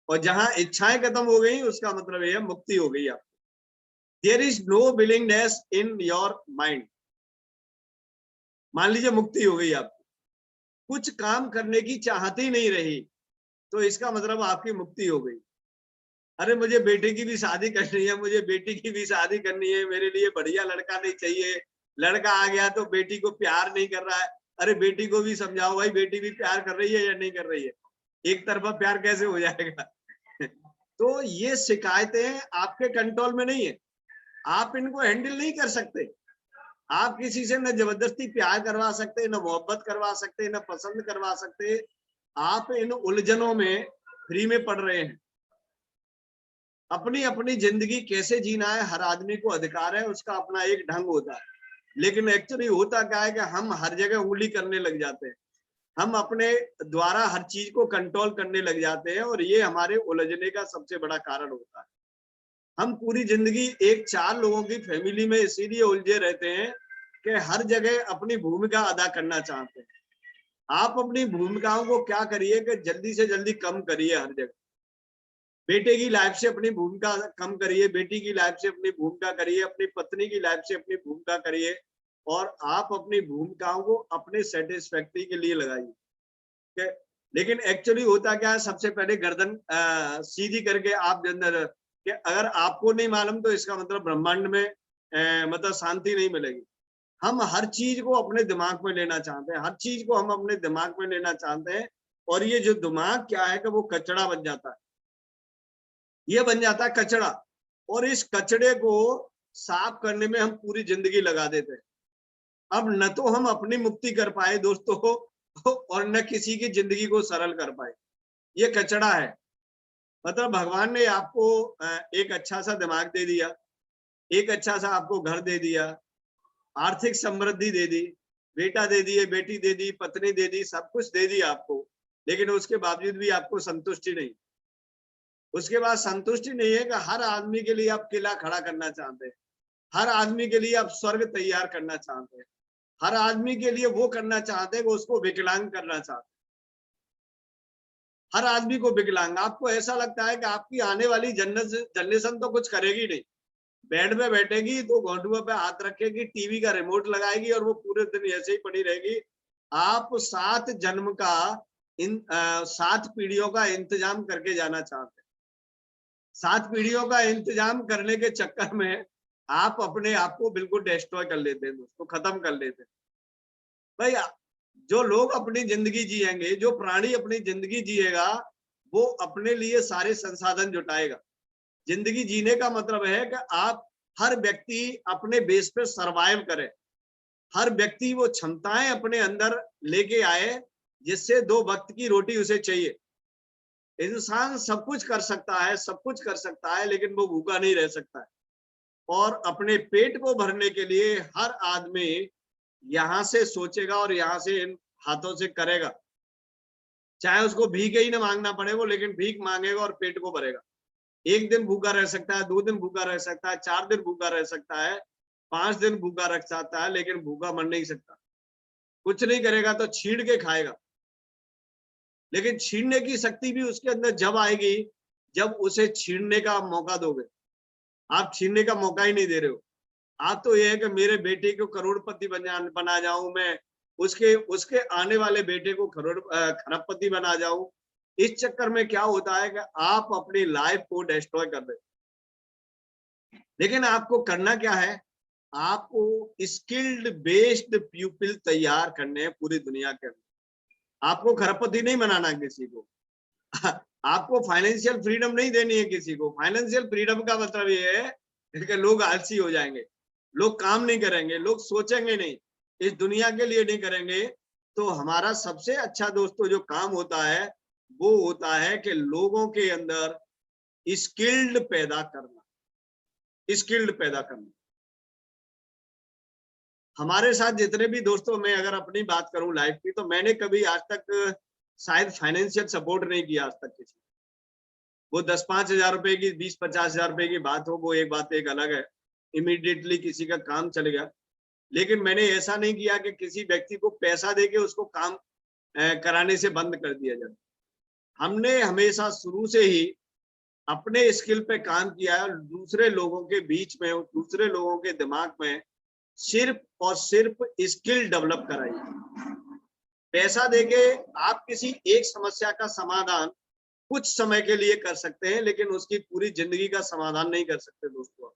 और जहां इच्छाएं खत्म हो गई उसका मतलब यह मुक्ति हो गई आपको। There is no willingness in your mind. मान लीजिए मुक्ति हो गई आपको, कुछ काम करने की चाहत ही नहीं रही, तो इसका मतलब आपकी मुक्ति हो गई। अरे मुझे बेटे की भी शादी करनी है, मुझे बेटी की भी शादी करनी है, मेरे लिए बढ़िया लड़का नहीं चाहिए, लड़का आ गया तो बेटी को प्यार नहीं कर रहा है। अरे बेटी को भी समझाओ भाई, बेटी भी प्यार कर रही है या नहीं कर रही है, एक तरफा प्यार कैसे हो जाएगा। तो ये शिकायतें आपके कंट्रोल में नहीं है, आप इनको हैंडल नहीं कर सकते। आप किसी से न जबरदस्ती प्यार करवा सकते, न मोहब्बत करवा सकते, न पसंद करवा सकते। आप इन उलझनों में फ्री में पड़ रहे हैं। अपनी अपनी जिंदगी कैसे जीना है, हर आदमी को अधिकार है, उसका अपना एक ढंग होता है। लेकिन एक्चुअली होता क्या है कि हम हर जगह उंगली करने लग जाते हैं, हम अपने द्वारा हर चीज को कंट्रोल करने लग जाते हैं, और ये हमारे उलझने का सबसे बड़ा कारण होता है। हम पूरी जिंदगी एक 4 लोगों की फैमिली में इसीलिए उलझे रहते हैं कि हर जगह अपनी भूमिका अदा करना चाहते हैं। आप अपनी भूमिकाओं को क्या करिए कि जल्दी से जल्दी कम करिए। हर जगह बेटे की लाइफ से अपनी भूमिका कम करिए, बेटी की लाइफ से अपनी भूमिका करिए, अपनी पत्नी की लाइफ से अपनी भूमिका करिए, और आप अपनी भूमिकाओं को अपने सेटिस्फैक्ट्री के लिए लगाइए। लेकिन एक्चुअली होता क्या है, सबसे पहले गर्दन सीधी करके आप अंदर कि अगर आपको नहीं मालूम तो इसका मतलब ब्रह्मांड में मतलब शांति नहीं मिलेगी। हम हर चीज को अपने दिमाग में लेना चाहते हैं, हर चीज को हम अपने दिमाग में लेना चाहते हैं, और ये जो दिमाग क्या है कि वो कचड़ा बन जाता है, ये बन जाता है कचड़ा, और इस कचड़े को साफ करने में हम पूरी जिंदगी लगा देते हैं। अब न तो हम अपनी मुक्ति कर पाए दोस्तों, और न किसी की जिंदगी को सरल कर पाए। ये कचड़ा है। मतलब भगवान ने आपको एक अच्छा सा दिमाग दे दिया, एक अच्छा सा आपको घर दे दिया, आर्थिक समृद्धि दे दी, बेटा दे दिए, बेटी दे दी, पत्नी दे दी, सब कुछ दे दिया आपको, लेकिन उसके बावजूद भी आपको संतुष्टि नहीं। उसके बाद संतुष्टि नहीं है कि हर आदमी के लिए आप किला खड़ा करना चाहते हैं, हर आदमी के लिए आप स्वर्ग तैयार करना चाहते हैं, हर आदमी के लिए वो करना चाहते हैं कि उसको विकलांग करना चाहते हैं, हर आदमी को विकलांग। आपको ऐसा लगता है कि आपकी आने वाली जनरेशन तो कुछ करेगी नहीं, बेड में बैठेगी तो घोंटुओं पे हाथ रखेगी, टीवी का रिमोट लगाएगी, और वो पूरे दिन ऐसे ही पड़ी रहेगी। आप 7 जन्म का 7 पीढ़ियों का इंतजाम करके जाना चाहते हैं। 7 पीढ़ियों का इंतजाम करने के चक्कर में आप अपने आप को बिल्कुल डिस्ट्रॉय कर लेते हैं दोस्तों, खत्म कर लेते हैं। भाई जो लोग अपनी जिंदगी जिएंगे, जो प्राणी अपनी जिंदगी जिएगा, वो अपने लिए सारे संसाधन जुटाएगा। जिंदगी जीने का मतलब है कि आप हर व्यक्ति अपने बेस पे सरवाइव करे, हर व्यक्ति वो क्षमताएं अपने अंदर लेके आए जिससे 2 वक्त की रोटी उसे चाहिए। इंसान सब कुछ कर सकता है, सब कुछ कर सकता है, लेकिन वो भूखा नहीं रह सकता है। और अपने पेट को भरने के लिए हर आदमी यहाँ से सोचेगा और यहाँ से इन हाथों से करेगा, चाहे उसको भीख ही ना मांगना पड़े वो, लेकिन भीख मांगेगा और पेट को भरेगा। 1 दिन भूखा रह सकता है, 2 दिन भूखा रह सकता है, 4 दिन भूखा रह सकता है, 5 दिन भूखा रह सकता है, लेकिन भूखा मर नहीं सकता। कुछ नहीं करेगा तो छीन के खाएगा, लेकिन छीनने की शक्ति भी उसके अंदर जब आएगी जब उसे छीनने का मौका दोगे। आप छीनने का मौका ही नहीं दे रहे हो। आप तो ये है कि मेरे बेटे को करोड़पति बना जाऊं मैं, उसके उसके आने वाले बेटे को खरबपति बना जाऊं। इस चक्कर में क्या होता है कि आप अपनी लाइफ को डिस्ट्रॉय कर रहे हो। लेकिन आपको करना क्या है, आपको स्किल्ड बेस्ड पीपल तैयार करने हैं पूरी दुनिया के अंदर। आपको खरबपति नहीं बनाना किसी को, आपको फाइनेंशियल फ्रीडम नहीं देनी है किसी को। फाइनेंशियल फ्रीडम का मतलब ये है कि लोग आलसी हो जाएंगे, लोग काम नहीं करेंगे, लोग सोचेंगे नहीं, इस दुनिया के लिए नहीं करेंगे। तो हमारा सबसे अच्छा दोस्तों जो काम होता है वो होता है कि लोगों के अंदर स्किल्ड पैदा करना, स्किल्ड पैदा करना। हमारे साथ जितने भी दोस्तों, मैं अगर अपनी बात करूं लाइफ की, तो मैंने कभी आज तक शायद फाइनेंशियल सपोर्ट नहीं किया आज तक किसी। वो 10-5 हजार रुपए की, 20-50 हजार रुपए की बात हो, वो एक बात एक अलग है, इमीडिएटली किसी का काम चल गया। लेकिन मैंने ऐसा नहीं किया कि किसी व्यक्ति को पैसा देके उसको काम कराने से बंद कर दिया जाए। हमने हमेशा शुरू से ही अपने स्किल पे काम किया है, दूसरे लोगों के बीच में, दूसरे लोगों के दिमाग में सिर्फ और सिर्फ स्किल डेवलप कराई। पैसा देके आप किसी एक समस्या का समाधान कुछ समय के लिए कर सकते हैं, लेकिन उसकी पूरी जिंदगी का समाधान नहीं कर सकते दोस्तों।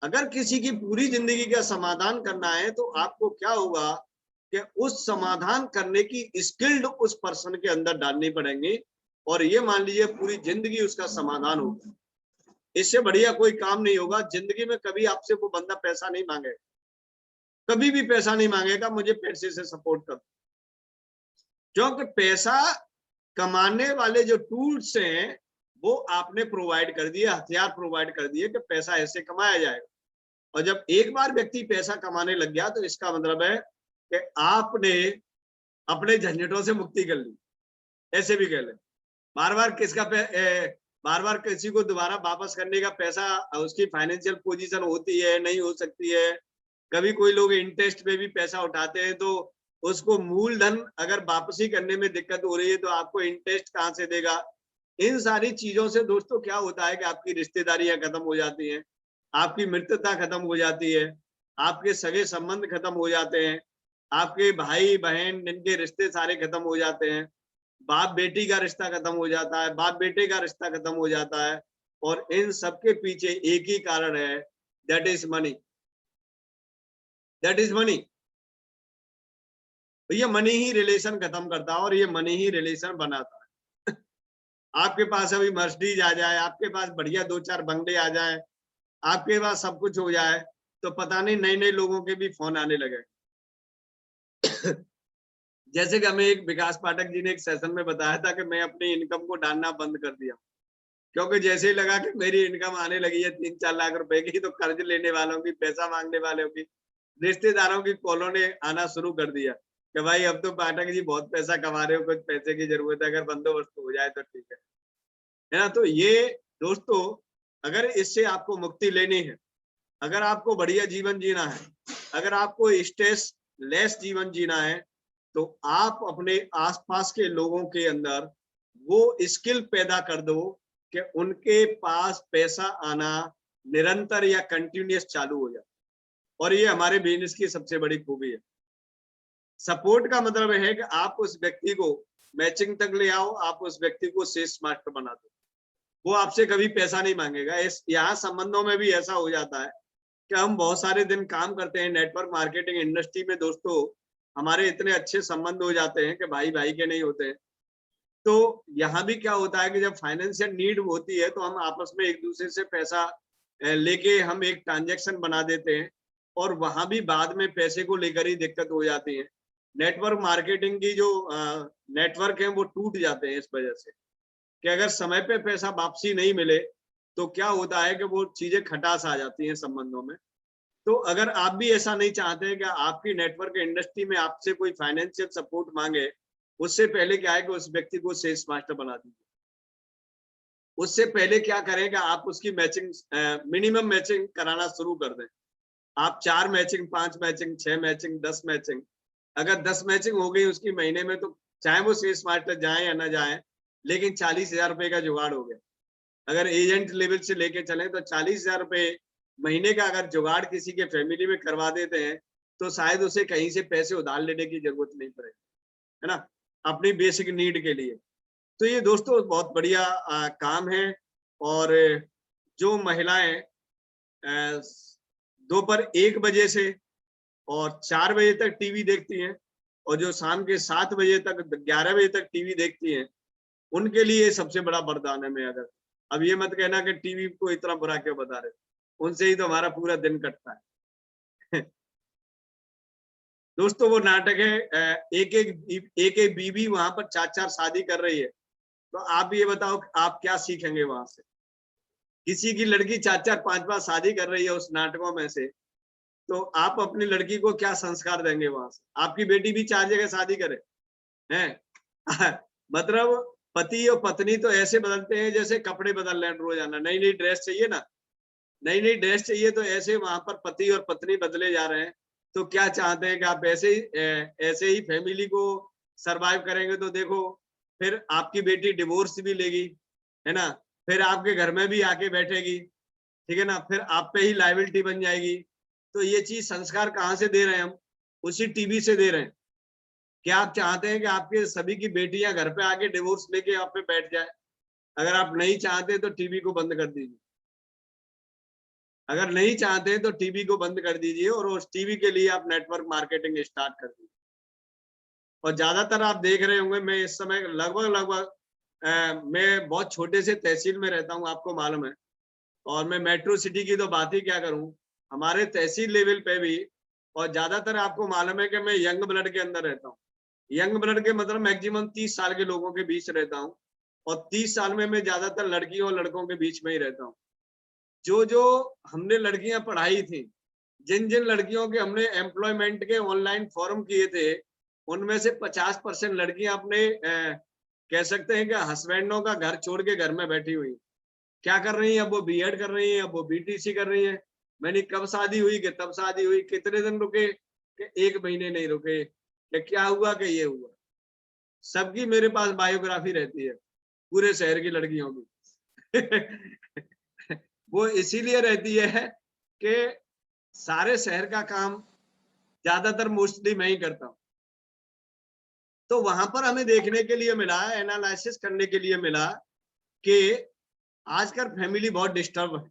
अगर किसी की पूरी जिंदगी का समाधान करना है तो आपको क्या होगा कि उस समाधान करने की स्किल्ड उस पर्सन के अंदर डालनी पड़ेंगी, और ये मान लीजिए पूरी जिंदगी उसका समाधान होगा। इससे बढ़िया कोई काम नहीं होगा। जिंदगी में कभी आपसे वो बंदा पैसा नहीं मांगेगा, कभी भी पैसा नहीं मांगेगा मुझे पैसे से सपोर्ट कर, क्योंकि पैसा कमाने वाले जो टूल्स हैं वो आपने प्रोवाइड कर दिए, हथियार प्रोवाइड कर दिए कि पैसा ऐसे कमाया जाएगा। और जब एक बार व्यक्ति पैसा कमाने लग गया तो इसका मतलब है कि आपने अपने झंझटों से मुक्ति कर ली, ऐसे भी कह लें। बार बार किसी को दोबारा वापस करने का पैसा, उसकी फाइनेंशियल पोजीशन होती है, नहीं हो सकती है। कभी कोई लोग इंटरेस्ट पे भी पैसा उठाते हैं, तो उसको मूलधन अगर वापसी करने में दिक्कत हो रही है तो आपको इंटरेस्ट कहाँ से देगा। इन सारी चीजों से दोस्तों क्या होता है कि आपकी रिश्तेदारियां खत्म हो जाती हैं, आपकी मित्रता खत्म हो जाती है, आपके सगे संबंध खत्म हो जाते हैं, आपके भाई बहन इनके रिश्ते सारे खत्म हो जाते हैं, बाप बेटी का रिश्ता खत्म हो जाता है, बाप बेटे का रिश्ता खत्म हो जाता है। और इन सबके पीछे एक ही कारण है, that is money. That is money. तो ये मनी ही रिलेशन खत्म करता है और ये मनी ही रिलेशन बनाता है। आपके पास अभी मर्सिडीज आ जाए, आपके पास बढ़िया 2-4 बंगले आ जाए, आपके पास सब कुछ हो जाए, तो पता नहीं नए नए लोगों के भी फोन आने लगे। जैसे कि हमें एक विकास पाठक जी ने एक सेशन में बताया था कि मैं अपनी इनकम को डालना बंद कर दिया, क्योंकि जैसे ही लगा कि मेरी इनकम आने लगी है 3-4 लाख रुपए की, तो कर्ज लेने वालों की, पैसा मांगने वालों की, रिश्तेदारों की कॉलों ने आना शुरू कर दिया कि भाई अब तो पाठक जी बहुत पैसा कमा रहे हो, कुछ पैसे की जरूरत है, अगर बंदोबस्त हो जाए तो ठीक है ना। तो ये दोस्तों, अगर इससे आपको मुक्ति लेनी है, अगर आपको बढ़िया जीवन जीना है, अगर आपको स्ट्रेस लेस जीवन जीना है, तो आप अपने आसपास के लोगों के अंदर वो स्किल पैदा कर दो कि उनके पास पैसा आना निरंतर या कंटिन्यूअस चालू हो जाए। और ये हमारे बिजनेस की सबसे बड़ी खूबी है। सपोर्ट का मतलब है कि आप उस व्यक्ति को मैचिंग तक ले आओ, आप उस व्यक्ति को सेल्स मास्टर बना दो, वो आपसे कभी पैसा नहीं मांगेगा। यहाँ संबंधों में भी ऐसा हो जाता है कि हम बहुत सारे दिन काम करते हैं नेटवर्क मार्केटिंग इंडस्ट्री में दोस्तों, हमारे इतने अच्छे संबंध हो जाते हैं कि भाई भाई के नहीं होते हैं। तो यहाँ भी क्या होता है कि जब फाइनेंशियल नीड होती है तो हम आपस में एक दूसरे से पैसा लेके हम एक ट्रांजैक्शन बना देते हैं, और वहां भी बाद में पैसे को लेकर ही दिक्कत हो जाती है। नेटवर्क मार्केटिंग की जो नेटवर्क है वो टूट जाते हैं इस वजह से कि अगर समय पे पैसा वापसी नहीं मिले तो क्या होता है कि वो चीजें खटास आ जाती हैं संबंधों में। तो अगर आप भी ऐसा नहीं चाहते कि आपकी नेटवर्क इंडस्ट्री में आपसे कोई फाइनेंशियल सपोर्ट मांगे, उससे पहले क्या है कि उस व्यक्ति को सेल्स मास्टर बना दीजिए। उससे पहले क्या करें कि आप उसकी मैचिंग मिनिमम मैचिंग कराना शुरू कर दें। आप 4 मैचिंग, 5 मैचिंग, 6 मैचिंग, 10 मैचिंग, अगर 10 मैचिंग हो गई उसकी महीने में, तो चाहे वो सेल्स मास्टर जाए या ना जाए, लेकिन 40,000 रुपए का जुगाड़ हो गया। अगर एजेंट लेवल से लेके चले तो 40,000 रुपए महीने का अगर जुगाड़ किसी के फैमिली में करवा देते हैं, तो शायद उसे कहीं से पैसे उधार लेने की जरूरत नहीं पड़ेगी, है ना, अपनी बेसिक नीड के लिए। तो ये दोस्तों बहुत बढ़िया काम है। और जो महिलाएं दोपहर 1 बजे से और 4 बजे तक टीवी देखती हैं, और जो शाम के 7 बजे तक 11 बजे तक टीवी देखती हैं, उनके लिए सबसे बड़ा वरदान है। मैं अगर अब ये मत कहना कि टीवी को इतना बुरा क्यों बता रहे, उनसे ही तो हमारा पूरा दिन कटता है। दोस्तों वो नाटक है, एक एक बीवी वहां पर 4-4 शादी कर रही है, तो आप ये बताओ आप क्या सीखेंगे वहां से। किसी की लड़की 4-4 5-5 शादी कर रही है उस नाटकों में से, तो आप अपनी लड़की को क्या संस्कार देंगे वहां से। आपकी बेटी भी 4 जगह शादी करे हैं। मतलब पति और पत्नी तो ऐसे बदलते हैं जैसे कपड़े बदल रहे हैं रोजाना। नई नई ड्रेस चाहिए ना, नई नई ड्रेस चाहिए, तो ऐसे वहां पर पति और पत्नी बदले जा रहे हैं। तो क्या चाहते हैं कि आप ऐसे ही फैमिली को सरवाइव करेंगे, तो देखो फिर आपकी बेटी डिवोर्स भी लेगी, है ना, फिर आपके घर में भी आके बैठेगी, ठीक है ना, फिर आप पे ही लायबिलिटी बन जाएगी। तो ये चीज संस्कार कहाँ से दे रहे हैं हम, उसी टीवी से दे रहे हैं। क्या आप चाहते हैं कि आपके सभी की बेटियां घर पे आके डिवोर्स लेके आप पे बैठ जाए? अगर आप नहीं चाहते तो टीवी को बंद कर दीजिए। अगर नहीं चाहते तो टीवी को बंद कर दीजिए और उस टीवी के लिए आप नेटवर्क मार्केटिंग स्टार्ट कर दीजिए। और ज्यादातर आप देख रहे होंगे, मैं इस समय लगभग मैं बहुत छोटे से तहसील में रहता हूँ, आपको मालूम है, और मैं मेट्रो सिटी की तो बात ही क्या करूं, हमारे तहसील लेवल पे भी। और ज्यादातर आपको मालूम है कि मैं यंग ब्लड के अंदर रहता हूँ। यंग ब्लड के मतलब मैक्सिमम 30 साल के लोगों के बीच रहता हूँ, और 30 साल में मैं ज्यादातर लड़कियों और लड़कों के बीच में ही रहता हूँ। जो जो हमने लड़कियां पढ़ाई थी, जिन जिन लड़कियों के हमने एम्प्लॉयमेंट के ऑनलाइन फॉर्म किए थे, उनमें से 50% लड़कियां अपने कह सकते हैं कि हस्बैंडों का घर छोड़ के घर में बैठी हुई। क्या कर रही है? अब वो बीएड कर रही है, अब वो बीटीसी कर रही है। मैंने कब शादी हुई कि तब शादी हुई, कितने दिन रुके कि 1 महीने नहीं रुके, कि क्या हुआ कि ये हुआ। सबकी मेरे पास बायोग्राफी रहती है, पूरे शहर की लड़कियों की। वो इसीलिए रहती है कि सारे शहर का काम ज्यादातर मोस्टली मैं ही करता हूँ। तो वहां पर हमें देखने के लिए मिला, एनालिसिस करने के लिए मिला कि आजकल फैमिली बहुत डिस्टर्ब है।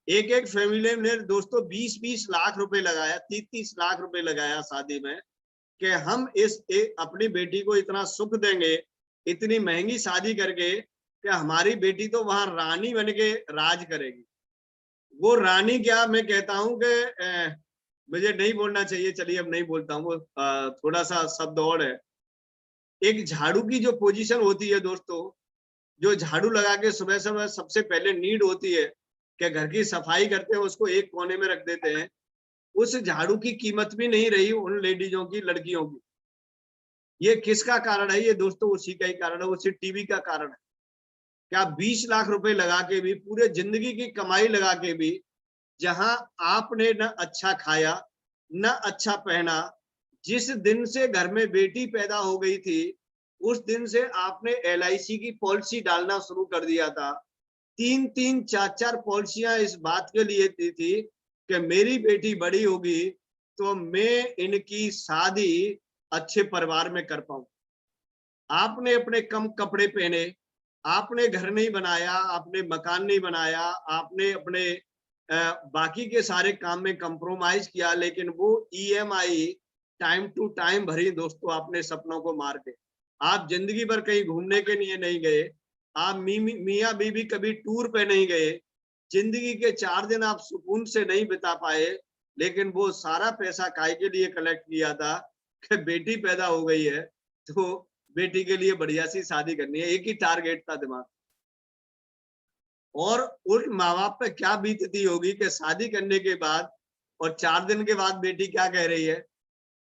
एक एक फैमिली ने दोस्तों 20-20 लाख रुपए लगाया, 30-30 लाख रुपए लगाया शादी में, कि हम अपनी बेटी को इतना सुख देंगे, इतनी महंगी शादी करके, कि हमारी बेटी तो वहां रानी बन के राज करेगी। वो रानी क्या, मैं कहता हूं कि मुझे नहीं बोलना चाहिए, चलिए अब नहीं बोलता हूँ, वो थोड़ा सा शब्द और है। एक झाड़ू की जो पोजीशन होती है दोस्तों, जो झाड़ू लगा के सुबह सुबह सबसे पहले नीड होती है कि घर की सफाई करते हैं, उसको एक कोने में रख देते हैं। उस झाड़ू की कीमत भी नहीं रही उन लेडीजों की, लड़कियों की। ये किसका कारण है? ये दोस्तों उसी का ही कारण है, उसी टीवी का कारण है। क्या 20 लाख रुपए लगा के भी, पूरे जिंदगी की कमाई लगा के भी, जहां आपने न अच्छा खाया न अच्छा पहना, जिस दिन से घर में बेटी पैदा हो गई थी, उस दिन से आपने LIC की पॉलिसी डालना शुरू कर दिया था। 3-3, 4-4 पॉलिसियां इस बात के लिए दी थी कि मेरी बेटी बड़ी होगी तो मैं इनकी शादी अच्छे परिवार में कर पाऊं। आपने अपने कम कपड़े पहने, आपने घर नहीं बनाया, आपने मकान नहीं बनाया, आपने अपने बाकी के सारे काम में कंप्रोमाइज किया, लेकिन वो EMI टाइम टू टाइम भरी दोस्तों, आपने सपनों को मार के। आप जिंदगी भर कहीं घूमने के लिए नहीं गए, आप मियाँ बीबी कभी टूर पे नहीं गए, जिंदगी के 4 दिन आप सुकून से नहीं बिता पाए, लेकिन वो सारा पैसा काय के लिए कलेक्ट किया था कि बेटी पैदा हो गई है तो बेटी के लिए बढ़िया सी शादी करनी है। एक ही टारगेट था दिमाग। और उन माँ बाप पे क्या बीतती होगी कि शादी करने के बाद और 4 दिन के बाद बेटी क्या कह रही है,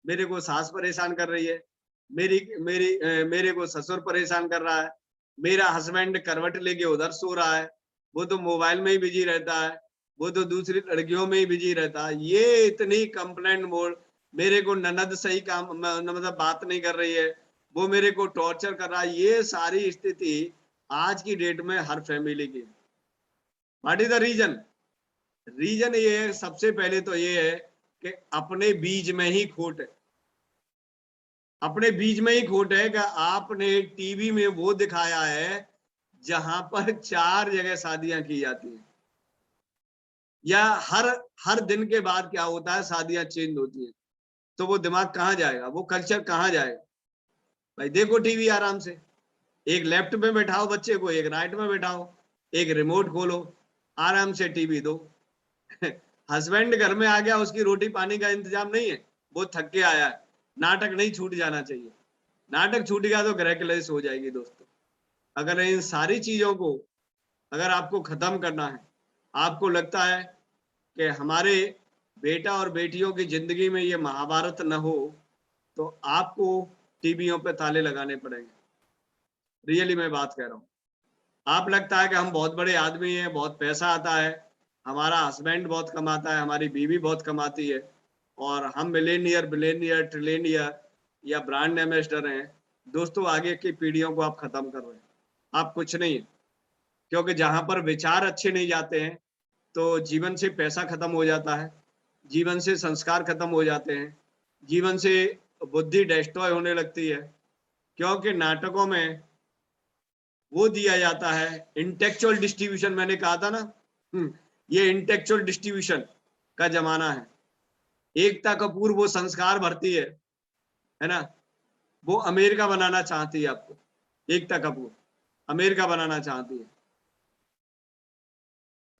मेरे को सास परेशान कर रही है, मेरे को ससुर परेशान कर रहा है, मेरा हस्बैंड करवट लेके उधर सो रहा है, वो तो मोबाइल में ही बिजी रहता है, वो तो दूसरी लड़कियों में ही बिजी रहता है। ये इतनी कंप्लेंट मोड, मेरे को ननद सही काम मतलब बात नहीं कर रही है, वो मेरे को टॉर्चर कर रहा है। ये सारी स्थिति आज की डेट में हर फैमिली की। What is the reason? Reason ये है, सबसे पहले तो ये है कि अपने बीज में ही खोट है। अपने बीज में ही खोट है कि आपने टीवी में वो दिखाया है जहां पर 4 जगह शादियां की जाती हैं, या हर दिन के बाद क्या होता है, शादियां चेंज होती हैं। तो वो दिमाग कहाँ जाएगा, वो कल्चर कहाँ जाएगा? भाई देखो टीवी आराम से, एक लेफ्ट में बैठाओ बच्चे को, एक राइट में बैठाओ, एक रिमोट खोलो, आराम से टीवी दो। हस्बैंड घर में आ गया, उसकी रोटी पानी का इंतजाम नहीं है, वो थक के आया है, नाटक नहीं छूट जाना चाहिए। नाटक छूट गया तो गृह कलेश हो जाएगी दोस्तों। अगर इन सारी चीजों को अगर आपको खत्म करना है, आपको लगता है कि हमारे बेटा और बेटियों की जिंदगी में ये महाभारत न हो, तो आपको टीवियों पे ताले लगाने पड़ेंगे। रियली मैं बात कह रहा हूँ। आप लगता है कि हम बहुत बड़े आदमी हैं, बहुत पैसा आता है, हमारा हस्बैंड बहुत कमाता है, हमारी बीवी बहुत कमाती है, और हम मिलेनियर, बिलेनियर, ट्रिलेनियर या ब्रांड एम्बेसडर हैं। दोस्तों आगे की पीढ़ियों को आप खत्म कर रहे हैं, आप कुछ नहीं है। क्योंकि जहां पर विचार अच्छे नहीं जाते हैं तो जीवन से पैसा खत्म हो जाता है, जीवन से संस्कार खत्म हो जाते हैं, जीवन से बुद्धि डिस्ट्रॉय होने लगती है, क्योंकि नाटकों में वो दिया जाता है इंटेलेक्चुअल डिस्ट्रीब्यूशन। मैंने कहा था ना, ये इंटेलेक्चुअल डिस्ट्रीब्यूशन का जमाना है। एकता कपूर वो संस्कार भरती है ना, वो अमेरिका बनाना चाहती है आपको। एकता कपूर अमेरिका बनाना चाहती है।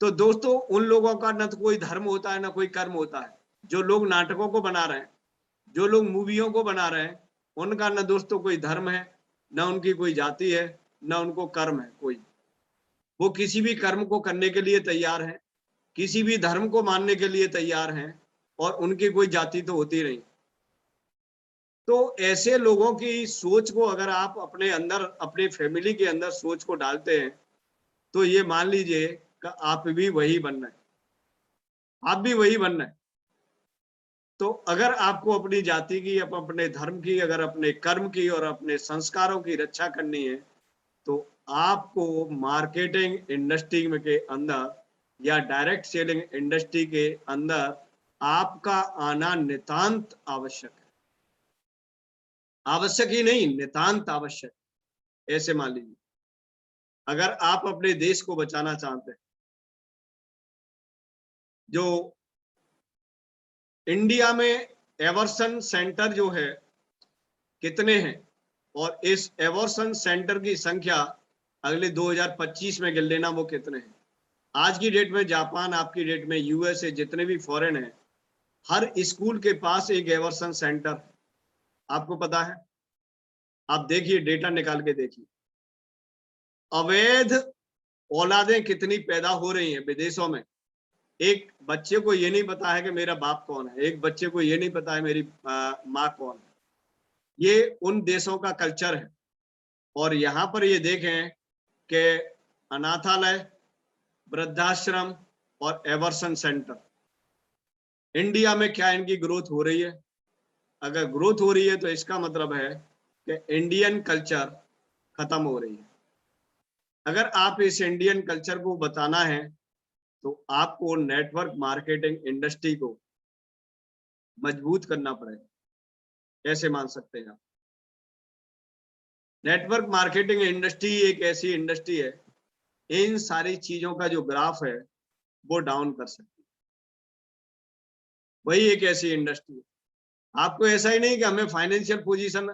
तो दोस्तों, उन लोगों का ना तो कोई धर्म होता है ना कोई कर्म होता है। जो लोग नाटकों को बना रहे हैं, जो लोग मूवियों को बना रहे हैं, उनका ना दोस्तों कोई धर्म है, ना उनकी कोई जाति है, ना उनको कर्म है कोई। वो किसी भी कर्म को करने के लिए तैयार हैं, किसी भी धर्म को मानने के लिए तैयार हैं, और उनकी कोई जाति तो होती नहीं। तो ऐसे लोगों की सोच को अगर आप अपने अंदर, अपने फैमिली के अंदर सोच को डालते हैं, तो ये मान लीजिए कि आप भी वही बनना है, आप भी वही बनना है। तो अगर आपको अपनी जाति की, अपने धर्म की, अगर अपने कर्म की और अपने संस्कारों की रक्षा करनी है, तो आपको मार्केटिंग इंडस्ट्री में के अंदर या डायरेक्ट सेलिंग इंडस्ट्री के अंदर आपका आना नितांत आवश्यक है। आवश्यक ही नहीं, नितांत आवश्यक। ऐसे मान लीजिए, अगर आप अपने देश को बचाना चाहते हैं, जो इंडिया में एवर्सन सेंटर जो है कितने हैं, और इस एवर्सन सेंटर की संख्या अगले 2025 में गिन लेना वो कितने हैं। आज की डेट में जापान, आपकी डेट में यूएसए, जितने भी फॉरेन है, हर स्कूल के पास एक एवर्सन सेंटर है। आपको पता है? आप देखिए, डेटा निकाल के देखिए, अवैध औलादें कितनी पैदा हो रही हैं विदेशों में। एक बच्चे को ये नहीं पता है कि मेरा बाप कौन है, एक बच्चे को ये नहीं पता है मेरी माँ कौन है। ये उन देशों का कल्चर है। और यहाँ पर ये देखें कि अनाथालय, वृद्धाश्रम और एवर्सन सेंटर, इंडिया में क्या इनकी ग्रोथ हो रही है? अगर ग्रोथ हो रही है तो इसका मतलब है कि इंडियन कल्चर खत्म हो रही है। अगर आप इस इंडियन कल्चर को बताना है, तो आपको नेटवर्क मार्केटिंग इंडस्ट्री को मजबूत करना पड़ेगा। ऐसे मान सकते हैं आप। नेटवर्क मार्केटिंग इंडस्ट्री एक ऐसी इंडस्ट्री है, इन सारी चीजों का जो ग्राफ है वो डाउन कर सकती है। वही एक ऐसी इंडस्ट्री है। आपको ऐसा ही नहीं कि हमें फाइनेंशियल पोजीशन,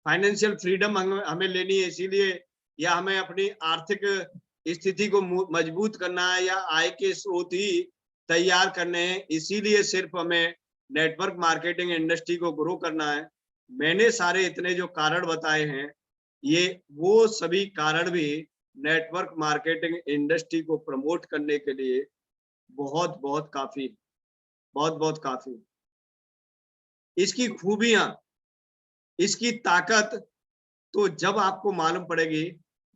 फाइनेंशियल फ्रीडम हमें लेनी है इसीलिए, या हमें अपनी आर्थिक स्थिति को मजबूत करना है, या आय के स्रोत ही तैयार करने हैं इसीलिए सिर्फ हमें नेटवर्क मार्केटिंग इंडस्ट्री को ग्रो करना है। मैंने सारे इतने जो कारण बताए हैं, ये वो सभी कारण भी नेटवर्क मार्केटिंग इंडस्ट्री को प्रमोट करने के लिए बहुत बहुत काफी, बहुत बहुत काफी। इसकी खूबियां, इसकी ताकत तो जब आपको मालूम पड़ेगी,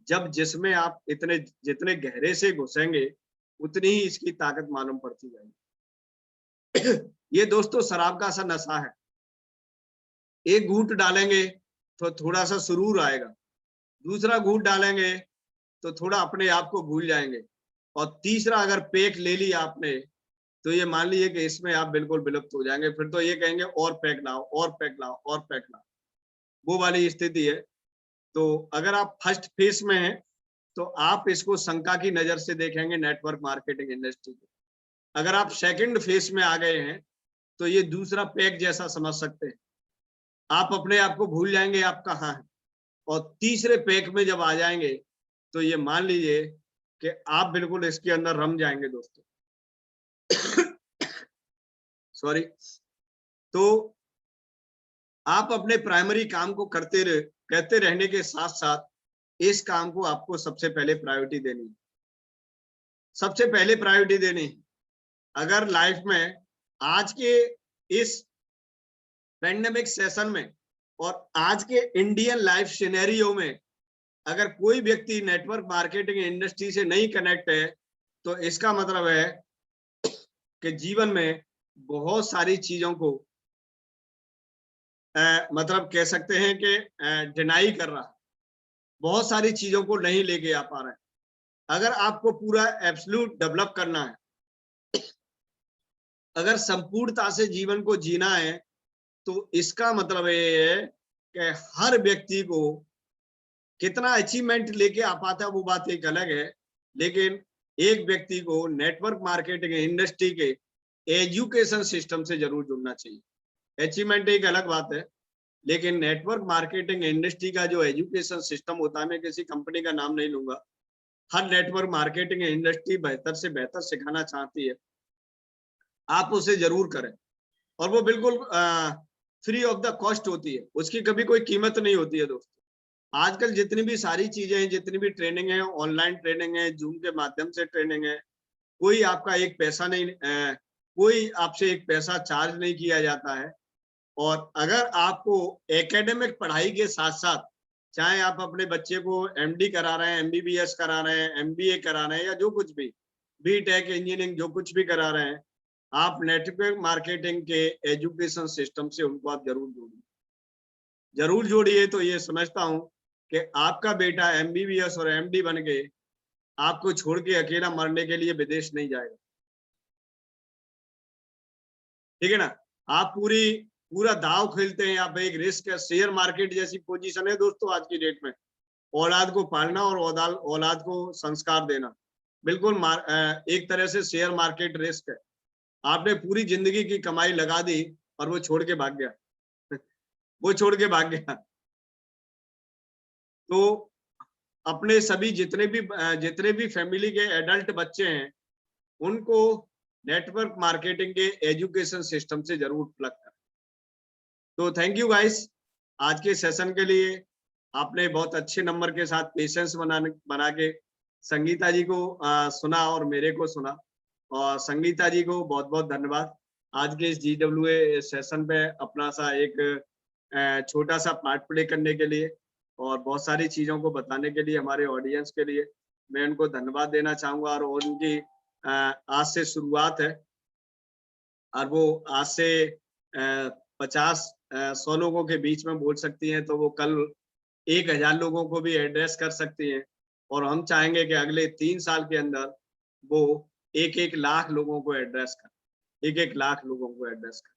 जब जिसमें आप इतने जितने गहरे से घुसेंगे, उतनी ही इसकी ताकत मालूम पड़ती जाएगी। ये दोस्तों शराब का सा नशा है। एक घूंट डालेंगे तो थोड़ा सा सुरूर आएगा, दूसरा घूंट डालेंगे तो थोड़ा अपने आप को भूल जाएंगे, और तीसरा अगर पेक ले लिया आपने, तो ये मान लीजिए कि इसमें आप बिल्कुल विलुप्त हो जाएंगे। फिर तो ये कहेंगे और पैक लाओ, और पैक लाओ, और पैक लाओ, वो वाली स्थिति है। तो अगर आप फर्स्ट फेज में हैं, तो आप इसको शंका की नजर से देखेंगे नेटवर्क मार्केटिंग इंडस्ट्री को। अगर आप सेकंड फेज में आ गए हैं, तो ये दूसरा पैक जैसा समझ सकते हैं। आप अपने आप को भूल जाएंगे आप कहाँ हैं, और तीसरे पैक में जब आ जाएंगे, तो ये मान लीजिए कि आप बिल्कुल इसके अंदर रम जाएंगे दोस्तों। सॉरी। तो आप अपने प्राइमरी काम को करते रहने के साथ साथ इस काम को आपको सबसे पहले प्रायोरिटी देनी है। सबसे पहले प्रायोरिटी देनी है। अगर लाइफ में आज के इस पेंडेमिक सेशन में और आज के इंडियन लाइफ सिनेरियो में अगर कोई व्यक्ति नेटवर्क मार्केटिंग इंडस्ट्री से नहीं कनेक्ट है, तो इसका मतलब है कि जीवन में बहुत सारी चीजों को मतलब कह सकते हैं कि डिनाई कर रहा है, बहुत सारी चीजों को नहीं लेके आ पा रहे हैं। अगर आपको पूरा एब्सोल्यूट डेवलप करना है, अगर संपूर्णता से जीवन को जीना है, तो इसका मतलब ये है कि हर व्यक्ति को कितना अचीवमेंट लेके आ पाता है वो बात एक अलग है, लेकिन एक व्यक्ति को नेटवर्क मार्केटिंग इंडस्ट्री के एजुकेशन सिस्टम से जरूर जुड़ना चाहिए। अचीवमेंट एक अलग बात है, लेकिन नेटवर्क मार्केटिंग इंडस्ट्री का जो एजुकेशन सिस्टम होता है, मैं किसी कंपनी का नाम नहीं लूंगा, हर नेटवर्क मार्केटिंग इंडस्ट्री बेहतर से बेहतर सिखाना चाहती है, आप उसे जरूर करें। और वो बिल्कुल फ्री ऑफ द कॉस्ट होती है, उसकी कभी कोई कीमत नहीं होती है दोस्तों। आजकल जितनी भी सारी चीजें हैं, जितनी भी ट्रेनिंग है, ऑनलाइन ट्रेनिंग है, जूम के माध्यम से ट्रेनिंग है, कोई आपका एक पैसा नहीं, कोई आपसे एक पैसा चार्ज नहीं किया जाता है। और अगर आपको एकेडमिक पढ़ाई के साथ साथ, चाहे आप अपने बच्चे को एमडी करा रहे हैं, एमबीबीएस करा रहे हैं, एमबीए करा रहे हैं, या जो कुछ भी, बीटेक इंजीनियरिंग जो कुछ भी करा रहे हैं, आप नेटवर्क मार्केटिंग के एजुकेशन सिस्टम से उनको आप जरूर जोड़िए। तो ये समझता हूँ कि आपका बेटा एमबीबीएस और एमडी बन के आपको छोड़ के अकेला मरने के लिए विदेश नहीं जाएगा, ठीक है ना। आप पूरा दाव खेलते हैं, आप एक रिस्क है, शेयर मार्केट जैसी पोजीशन है दोस्तों आज की डेट में। औलाद को पालना और औलाद को संस्कार देना बिल्कुल एक तरह से शेयर मार्केट रिस्क है। आपने पूरी जिंदगी की कमाई लगा दी और वो छोड़ के भाग गया वो छोड़ के भाग गया। तो अपने सभी जितने भी फैमिली के एडल्ट बच्चे हैं, उनको नेटवर्क मार्केटिंग के एजुकेशन सिस्टम से जरूर प्लग करें। तो थैंक यू गाइस, आज के सेशन के लिए आपने बहुत अच्छे नंबर के साथ पेशेंस बना के संगीता जी को सुना और मेरे को सुना। और संगीता जी को बहुत बहुत धन्यवाद आज के इस GWA सेशन पे अपना सा एक छोटा सा पार्ट प्ले करने के लिए और बहुत सारी चीजों को बताने के लिए हमारे ऑडियंस के लिए मैं उनको धन्यवाद देना चाहूंगा। और उनकी आज से शुरुआत है और वो आज से 50-100 लोगों के बीच में बोल सकती हैं, तो वो कल 1000 लोगों को भी एड्रेस कर सकती हैं। और हम चाहेंगे कि अगले 3 साल के अंदर वो 1-1 लाख लोगों को एड्रेस कर 1-1 लाख लोगों को एड्रेस कर।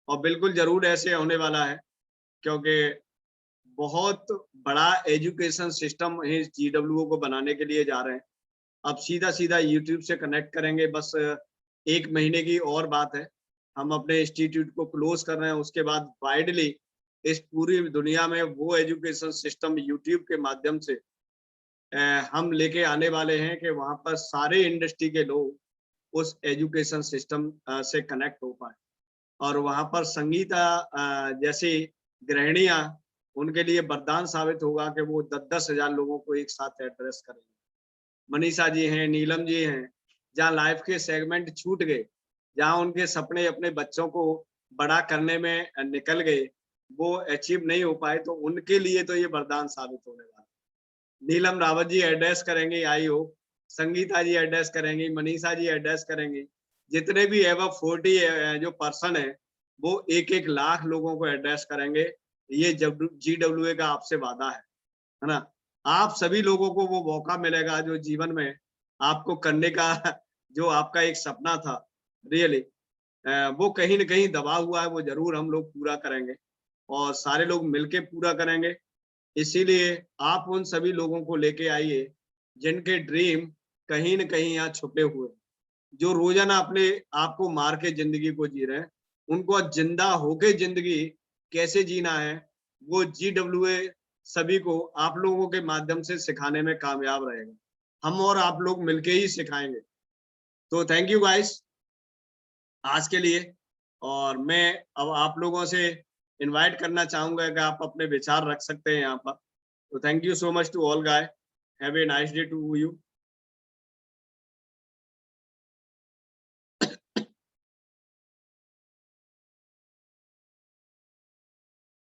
और बिल्कुल जरूर ऐसे होने वाला है, क्योंकि बहुत बड़ा एजुकेशन सिस्टम इस GWO को बनाने के लिए जा रहे हैं। अब सीधा YouTube से कनेक्ट करेंगे, बस 1 महीने की और बात है, हम अपने इंस्टीट्यूट को क्लोज कर रहे हैं। उसके बाद वाइडली इस पूरी दुनिया में वो एजुकेशन सिस्टम YouTube के माध्यम से हम लेके आने वाले हैं कि वहां पर सारे इंडस्ट्री के लोग उस एजुकेशन सिस्टम से कनेक्ट हो पाए। और वहां पर संगीता जैसी गृहिणियां, उनके लिए वरदान साबित होगा कि वो 10-10 हजार लोगों को एक साथ एड्रेस करेंगे। मनीषा जी हैं, नीलम जी हैं, जहाँ लाइफ के सेगमेंट छूट गए, जहाँ उनके सपने अपने बच्चों को बड़ा करने में निकल गए, वो अचीव नहीं हो पाए, तो उनके लिए तो ये वरदान साबित होने वाला है। नीलम रावत जी एड्रेस करेंगे, आई हो, संगीता जी एड्रेस करेंगी, मनीषा जी एड्रेस करेंगी, जितने भी एबव 40 जो पर्सन है वो 1-1 लाख लोगों को एड्रेस करेंगे। ये GWA का आपसे वादा है ना। आप सभी लोगों को वो मौका मिलेगा जो जीवन में आपको करने का जो आपका एक सपना था, रियली वो कहीं न कहीं दबा हुआ है, वो जरूर हम लोग पूरा करेंगे और सारे लोग मिलके पूरा करेंगे। इसीलिए आप उन सभी लोगों को लेके आइए जिनके ड्रीम कहीं न कहीं यहाँ छुपे हुए, जो रोजाना अपने आप को मार के जिंदगी को जी रहे हैं, उनको जिंदा होके जिंदगी कैसे जीना है, वो GWA सभी को आप लोगों के माध्यम से सिखाने में कामयाब रहेगा। हम और आप लोग मिलके ही सिखाएंगे। तो थैंक यू गाइस आज के लिए। और मैं अब आप लोगों से इनवाइट करना चाहूंगा कि आप अपने विचार रख सकते हैं यहाँ पर। तो thank you so much to all guy, have a nice day to you.